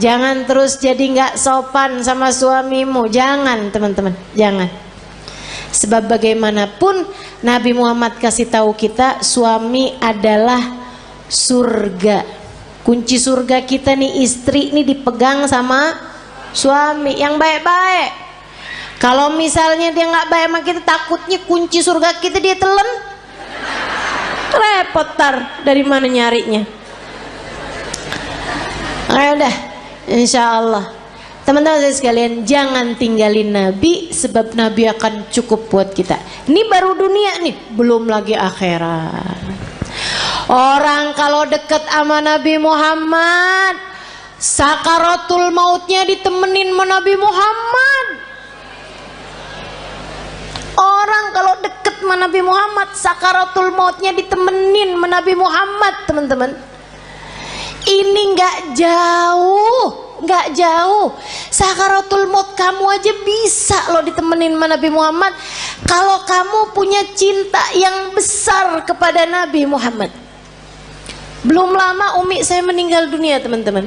Speaker 2: Jangan terus jadi nggak sopan sama suamimu. Jangan teman-teman, jangan. Sebab bagaimanapun Nabi Muhammad kasih tahu kita, suami adalah surga. Kunci surga kita nih, istri nih dipegang sama suami yang baik-baik. Kalau misalnya dia nggak baik sama kita, takutnya kunci surga kita dia telan, repot tar dari mana nyarinya. Ayo dah, insya Allah. Teman-teman saya sekalian, jangan tinggalin Nabi, sebab Nabi akan cukup buat kita. Ini baru dunia nih, belum lagi akhirat. Orang kalau deket sama Nabi Muhammad, sakaratul mautnya ditemenin sama Nabi Muhammad. Orang kalau deket sama Nabi Muhammad, sakaratul mautnya ditemenin sama Nabi Muhammad, teman-teman. Ini nggak jauh. Sakaratul maut kamu aja bisa loh ditemenin sama Nabi Muhammad, kalau kamu punya cinta yang besar kepada Nabi Muhammad. Belum lama umi saya meninggal dunia teman-teman.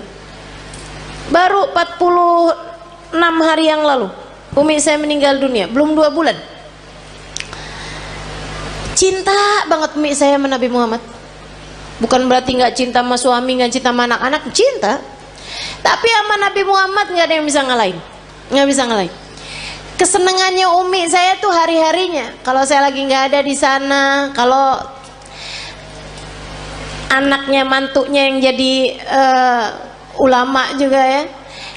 Speaker 2: Baru 46 hari yang lalu umi saya meninggal dunia, belum 2 bulan. Cinta banget umi saya sama Nabi Muhammad. Bukan berarti nggak cinta sama suami, nggak cinta sama anak-anak, cinta. Tapi sama Nabi Muhammad nggak ada yang bisa ngalahin, nggak bisa ngalahin. Kesenangannya umi saya tuh hari-harinya. Kalau saya lagi nggak ada di sana, kalau anaknya mantunya yang jadi ulama juga ya,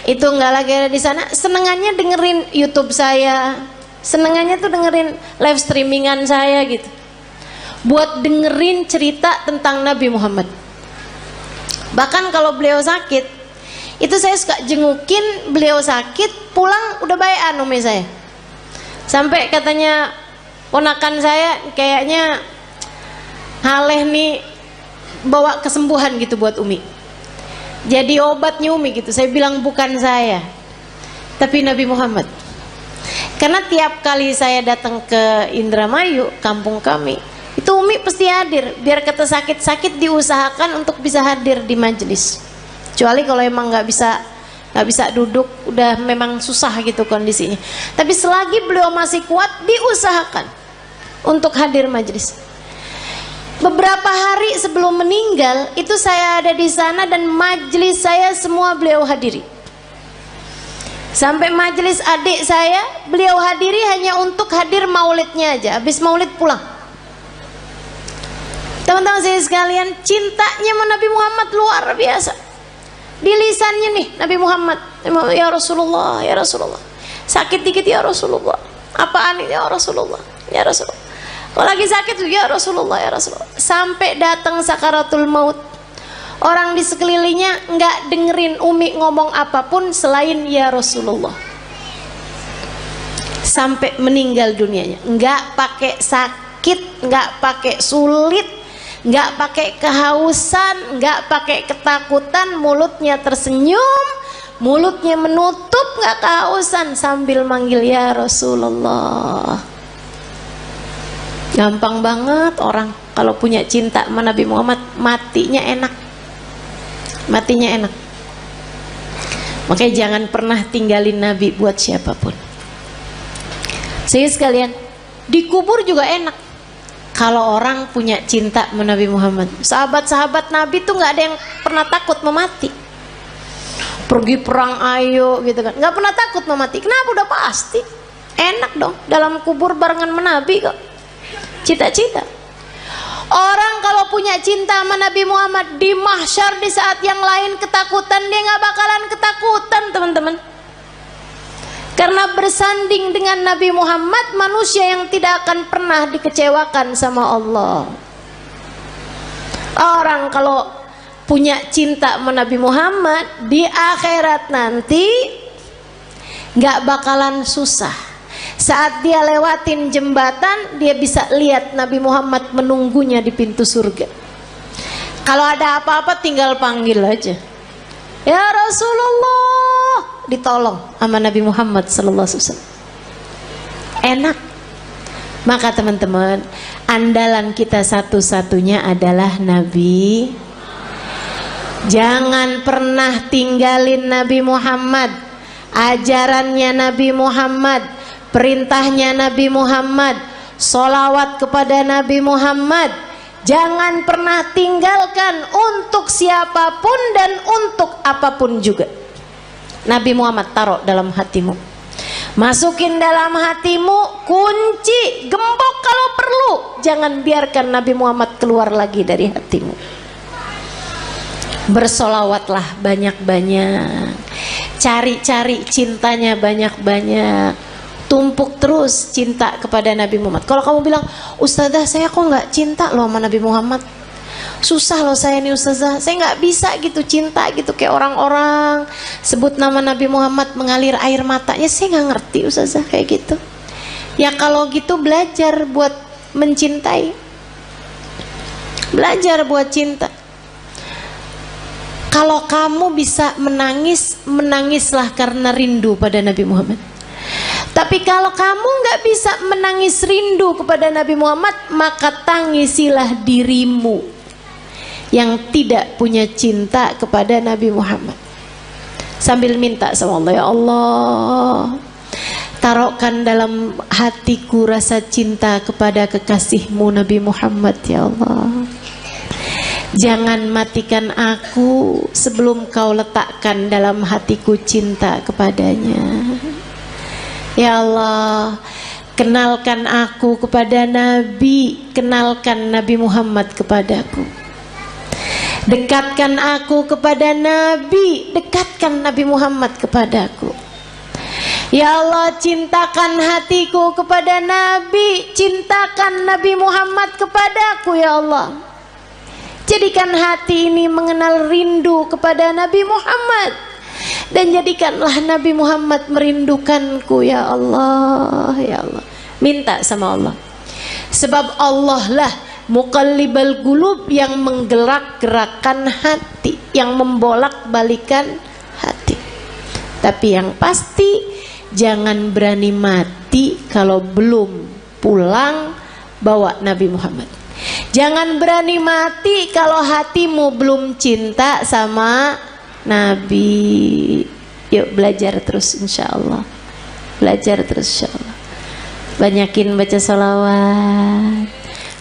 Speaker 2: itu nggak lagi ada di sana, senengannya dengerin YouTube saya, senengannya tuh dengerin live streamingan saya gitu, buat dengerin cerita tentang Nabi Muhammad. Bahkan kalau beliau sakit, itu saya suka jengukin beliau sakit, pulang udah bayan umi saya. Sampai katanya ponakan saya, kayaknya Haleh nih bawa kesembuhan gitu buat Umi, jadi obatnya Umi gitu. Saya bilang bukan saya, tapi Nabi Muhammad. Karena tiap kali saya datang ke Indramayu, kampung kami, itu Umi pasti hadir. Biar kata sakit-sakit diusahakan untuk bisa hadir di majelis. Kecuali kalau emang nggak bisa duduk, udah memang susah gitu kondisinya. Tapi selagi beliau masih kuat, diusahakan untuk hadir majelis. Beberapa hari sebelum meninggal itu saya ada di sana dan majelis saya semua beliau hadiri. Sampai majelis adik saya beliau hadiri hanya untuk hadir maulidnya aja. Habis maulid pulang. Teman-teman saya sekalian, cintanya sama Nabi Muhammad luar biasa. Di lisannya nih Nabi Muhammad, ya Rasulullah, ya Rasulullah. Sakit dikit ya Rasulullah. Apaan ini ya Rasulullah, ya Rasulullah. Kalau lagi sakit ya Rasulullah, ya Rasulullah. Sampai datang sakaratul maut, orang di sekelilingnya nggak dengerin Umi ngomong apapun selain ya Rasulullah. Sampai meninggal dunianya, nggak pakai sakit, nggak pakai sulit, nggak pakai kehausan, nggak pakai ketakutan, mulutnya tersenyum, mulutnya menutup, nggak kehausan, sambil manggil ya Rasulullah. Gampang banget orang kalau punya cinta sama Nabi Muhammad, matinya enak. Matinya enak. Makanya jangan pernah tinggalin Nabi buat siapapun. Saya sekalian, dikubur juga enak. Kalau orang punya cinta sama Nabi Muhammad. Sahabat-sahabat Nabi tuh nggak ada yang pernah takut mau mati. Pergi perang ayo gitu kan, nggak pernah takut mau mati. Kenapa? Udah pasti enak dong dalam kubur barengan sama Nabi kok. Cita-cita. Orang kalau punya cinta sama Nabi Muhammad, di mahsyar di saat yang lain ketakutan, dia nggak bakalan ketakutan teman-teman. Karena bersanding dengan Nabi Muhammad, manusia yang tidak akan pernah dikecewakan sama Allah. Orang kalau punya cinta sama Nabi Muhammad, di akhirat nanti nggak bakalan susah. Saat dia lewatin jembatan, dia bisa lihat Nabi Muhammad menunggunya di pintu surga. Kalau ada apa-apa tinggal panggil aja, ya Rasulullah, ditolong sama Nabi Muhammad sallallahu alaihi wasallam. Enak. Maka teman-teman, andalan kita satu-satunya adalah Nabi. Jangan pernah tinggalin Nabi Muhammad, ajarannya Nabi Muhammad, perintahnya Nabi Muhammad, sholawat kepada Nabi Muhammad. Jangan pernah tinggalkan untuk siapapun dan untuk apapun juga. Nabi Muhammad taruh dalam hatimu, masukin dalam hatimu, kunci, gembok kalau perlu. Jangan biarkan Nabi Muhammad keluar lagi dari hatimu. Bersolawatlah banyak-banyak, cari-cari cintanya banyak-banyak. Tumpuk terus cinta kepada Nabi Muhammad. Kalau kamu bilang, Ustazah saya kok nggak cinta loh sama Nabi Muhammad, susah loh saya nih Ustazah, saya nggak bisa gitu cinta gitu kayak orang-orang sebut nama Nabi Muhammad mengalir air matanya, saya nggak ngerti Ustazah kayak gitu. Ya kalau gitu belajar buat mencintai, belajar buat cinta. Kalau kamu bisa menangis, menangislah karena rindu pada Nabi Muhammad. Tapi kalau kamu nggak bisa menangis rindu kepada Nabi Muhammad, maka tangisilah dirimu yang tidak punya cinta kepada Nabi Muhammad. Sambil minta sama Allah, ya Allah, taruhkan dalam hatiku rasa cinta kepada kekasihmu Nabi Muhammad, ya Allah. Jangan matikan aku sebelum kau letakkan dalam hatiku cinta kepadanya. Ya Allah, kenalkan aku kepada Nabi, kenalkan Nabi Muhammad kepadaku. Dekatkan aku kepada Nabi, dekatkan Nabi Muhammad kepadaku. Ya Allah, cintakan hatiku kepada Nabi, cintakan Nabi Muhammad kepadaku ya Allah. Jadikan hati ini mengenal rindu kepada Nabi Muhammad, dan jadikanlah Nabi Muhammad merindukanku ya Allah, ya Allah. Minta sama Allah, sebab Allah lah muqallibal qulub, yang menggerak-gerakkan hati, yang membolak-balikan hati. Tapi yang pasti jangan berani mati kalau belum pulang bawa Nabi Muhammad. Jangan berani mati kalau hatimu belum cinta sama Nabi. Yuk belajar terus insyaallah. Belajar terus insyaallah. Banyakin baca sholawat,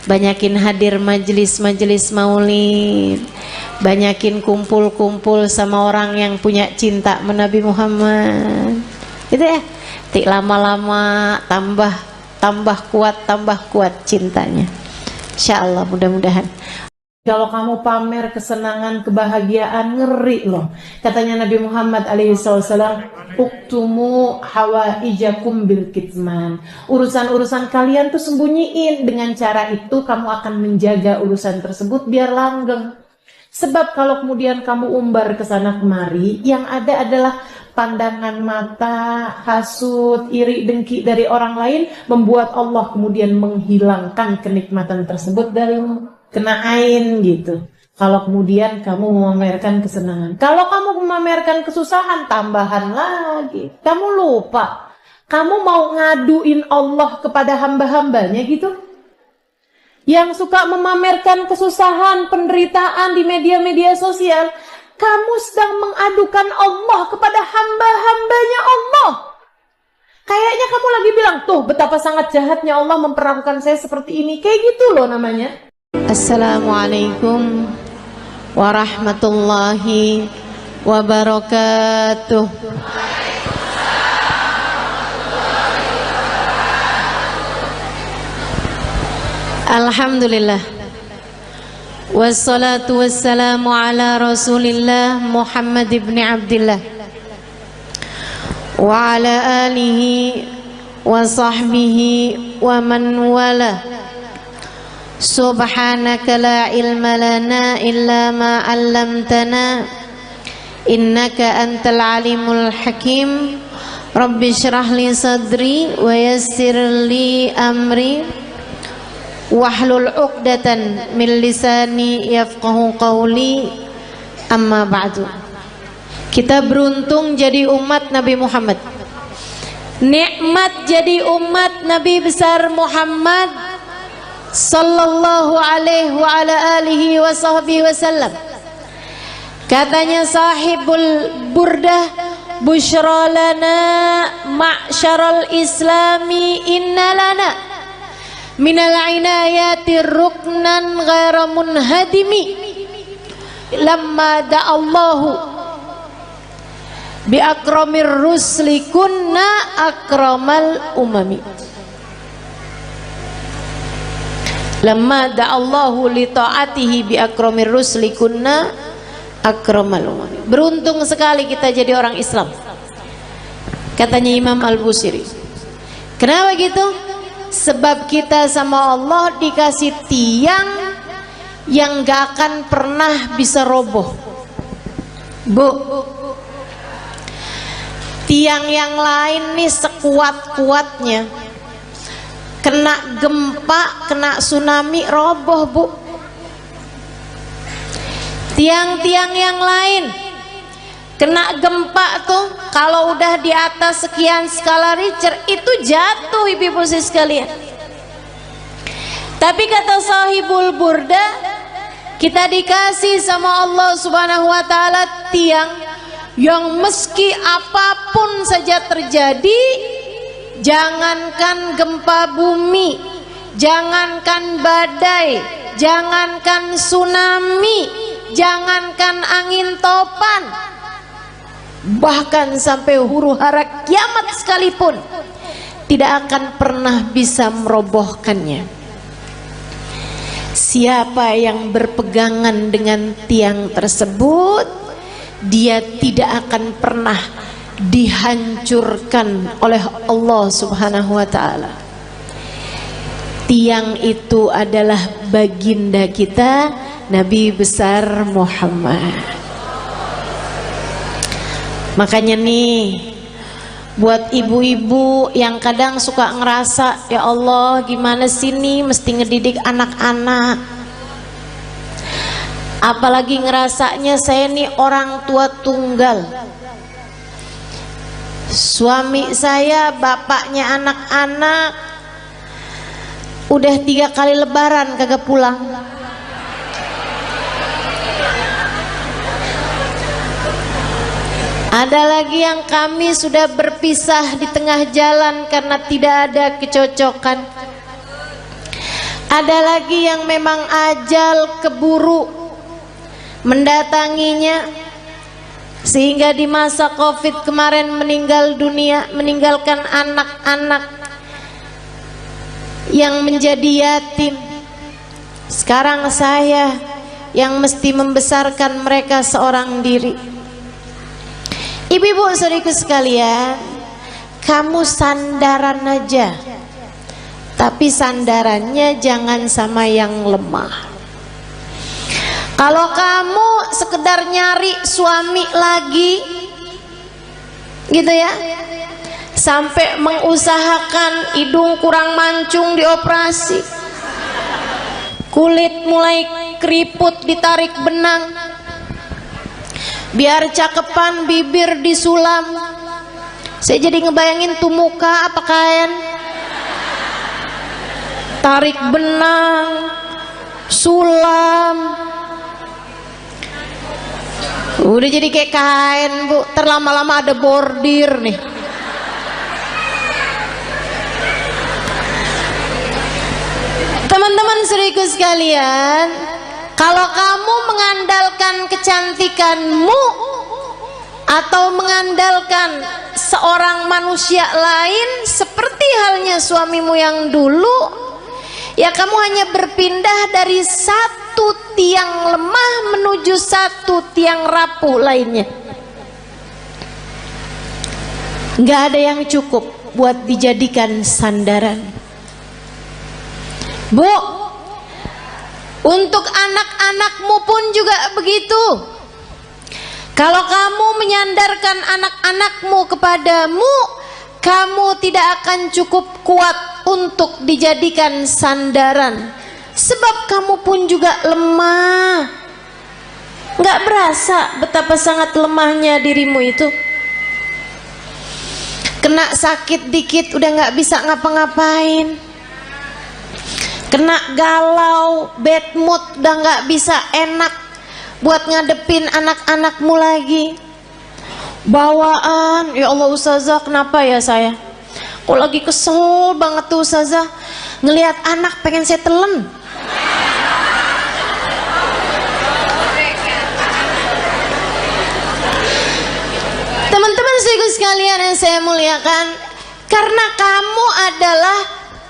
Speaker 2: banyakin hadir majelis-majelis maulid, banyakin kumpul-kumpul sama orang yang punya cinta sama Nabi Muhammad. Gitu ya. Tik lama-lama tambah kuat cintanya. Insyaallah, mudah-mudahan.
Speaker 1: Kalau kamu pamer kesenangan, kebahagiaan, ngeri loh. Katanya Nabi Muhammad alaihissalam, uktumu hawaijakum bil kitman. Urusan-urusan kalian tuh sembunyiin. Dengan cara itu kamu akan menjaga urusan tersebut biar langgeng. Sebab kalau kemudian kamu umbar ke sana kemari, yang ada adalah pandangan mata, hasud, iri, dengki dari orang lain, membuat Allah kemudian menghilangkan kenikmatan tersebut darimu. Kena ain gitu. Kalau kemudian kamu memamerkan kesenangan, kalau kamu memamerkan kesusahan, tambahan lagi. Kamu lupa, kamu mau ngaduin Allah kepada hamba-hambanya gitu. Yang suka memamerkan kesusahan, penderitaan di media-media sosial, kamu sedang mengadukan Allah kepada hamba-hambanya Allah. Kayaknya kamu lagi bilang, tuh betapa sangat jahatnya Allah memperlakukan saya seperti ini. Kayak gitu loh namanya.
Speaker 2: Assalamualaikum warahmatullahi wabarakatuh. Alhamdulillah, wassalatu wassalamu ala Rasulillah Muhammad ibn Abdillah wa ala alihi wa sahbihi wa man wala. Subhanaka la ilma lana illa ma 'allamtana innaka antal alimul hakim. Rabbi shrah li sadri wa yassir li amri wahlul 'uqdatan min lisani yafqahu qawli. Amma ba'du. Kita beruntung jadi umat Nabi Muhammad. Nikmat jadi umat Nabi besar Muhammad sallallahu alaihi wa ala alihi wa sahbihi wasallam. Katanya sahibul burdah, busyra lana ma'syaral islami inna lana minal inayati ruknan ghaira munhadimi lamma da'allahu bi akramir rusli kunna akramal umami. Lamma da'allahu li ta'atihi bi akramir rusli kunna akramal umami. Beruntung sekali kita jadi orang Islam, katanya Imam Al-Busiri. Kenapa gitu? Sebab kita sama Allah dikasih tiang yang gak akan pernah bisa roboh. Bu, tiang yang lain nih sekuat-kuatnya, kena gempa, kena tsunami, roboh bu. Tiang-tiang yang lain kena gempa tuh, kalau udah di atas sekian skala Richter itu jatuh ibu-ibu sekalian. Tapi kata sahibul burda, kita dikasih sama Allah subhanahu wa ta'ala tiang yang meski apapun saja terjadi, jangankan gempa bumi, jangankan badai, jangankan tsunami, jangankan angin topan, bahkan sampai huru hara kiamat sekalipun tidak akan pernah bisa merobohkannya. siapa yang berpegangan dengan tiang tersebut, dia tidak akan pernah dihancurkan oleh Allah Subhanahu wa ta'ala. Tiang itu adalah baginda kita, Nabi besar Muhammad. Makanya nih, buat ibu-ibu yang kadang suka ngerasa, ya Allah gimana sih nih mesti ngedidik anak-anak, apalagi ngerasanya saya nih orang tua tunggal, suami saya bapaknya anak-anak udah 3 kali lebaran kagak pulang. Ada lagi yang kami sudah berpisah di tengah jalan karena tidak ada kecocokan. Ada lagi yang memang ajal keburu mendatanginya, sehingga di masa Covid kemarin meninggal dunia, meninggalkan anak-anak yang menjadi yatim. Sekarang saya yang mesti membesarkan mereka seorang diri. Ibu-ibu saudariku sekalian, kamu sandaran aja, tapi sandarannya jangan sama yang lemah. Kalau kamu sekedar nyari suami lagi gitu ya, sampai mengusahakan hidung kurang mancung dioperasi, kulit mulai keriput ditarik benang, biar cakepan bibir disulam. Saya jadi ngebayangin tuh muka apa kain, tarik benang, sulam, udah jadi kayak kain bu, terlama-lama ada bordir nih. Teman-teman saudariku sekalian, kalau kamu mengandalkan kecantikanmu atau mengandalkan seorang manusia lain seperti halnya suamimu yang dulu, ya kamu hanya berpindah dari satu tiang lemah menuju satu tiang rapuh lainnya. Nggak ada yang cukup buat dijadikan sandaran. Bu, untuk anak-anakmu pun juga begitu. Kalau kamu menyandarkan anak-anakmu kepadamu, kamu tidak akan cukup kuat untuk dijadikan sandaran. Sebab kamu pun juga lemah. Nggak berasa betapa sangat lemahnya dirimu itu. Kena sakit dikit udah nggak bisa ngapa-ngapain. Kena galau, bad mood, udah nggak bisa enak buat ngadepin anak-anakmu lagi. Bawaan, ya Allah ustazah kenapa ya saya? Kok lagi kesel banget tuh ustazah, ngelihat anak pengen saya telen. Teman-teman sekalian yang saya muliakan, karena kamu adalah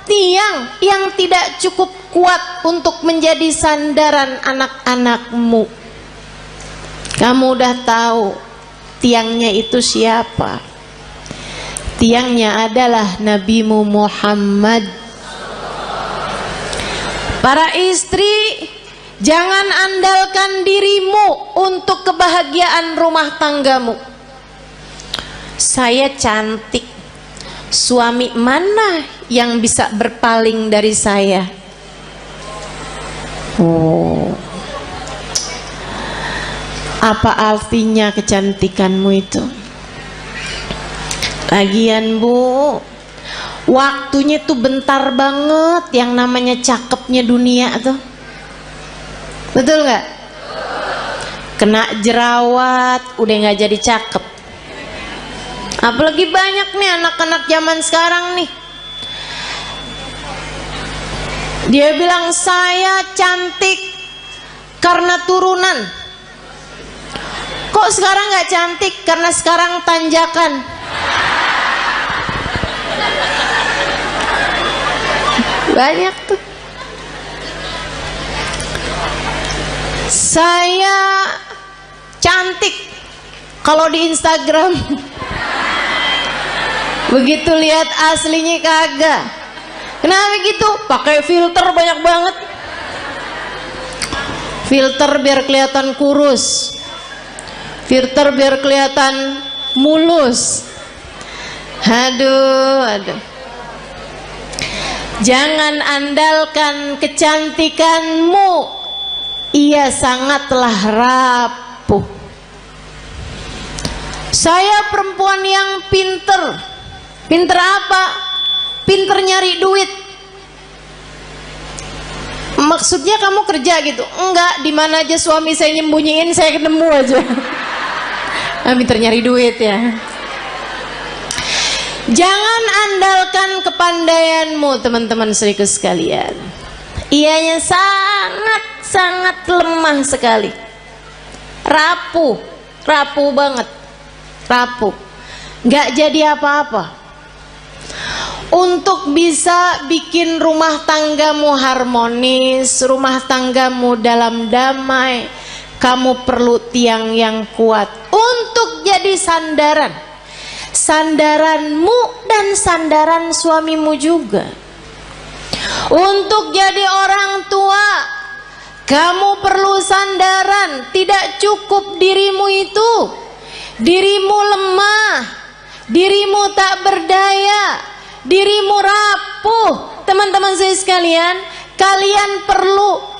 Speaker 2: tiang yang tidak cukup kuat untuk menjadi sandaran anak-anakmu. Kamu udah tahu tiangnya itu siapa? Tiangnya adalah Nabimu Muhammad. Para istri, jangan andalkan dirimu untuk kebahagiaan rumah tanggamu. Saya cantik, suami mana yang bisa berpaling dari saya? Oh, apa artinya kecantikanmu itu? Lagian bu, waktunya tuh bentar banget yang namanya cakepnya dunia tuh. Betul nggak? Kena jerawat udah nggak jadi cakep. Apalagi banyak nih anak-anak zaman sekarang nih, dia bilang saya cantik karena turunan. Kok sekarang nggak cantik? Karena sekarang tanjakan. Banyak tuh. Saya cantik kalau di Instagram. Begitu lihat aslinya kagak. Kenapa gitu? Pakai filter banyak banget. Filter biar kelihatan kurus. Filter biar kelihatan mulus. Aduh. Jangan andalkan kecantikanmu, ia sangatlah rapuh. Saya perempuan yang pinter. Pinter apa? Pinter nyari duit. Maksudnya kamu kerja gitu? Enggak, di mana aja suami saya nyembunyiin saya ketemu aja. Pinter nyari duit ya. Jangan andalkan kepandaianmu, teman-teman saudaraku sekalian. Ianya sangat lemah sekali. Rapuh banget. Rapuh. Gak jadi apa-apa. Untuk bisa bikin rumah tanggamu harmonis, rumah tanggamu dalam damai, kamu perlu tiang yang kuat untuk jadi sandaranmu dan sandaran suamimu juga. Untuk jadi orang tua, kamu perlu sandaran. Tidak cukup dirimu itu, dirimu lemah, dirimu tak berdaya, dirimu rapuh. Teman-teman saya sekalian, kalian perlu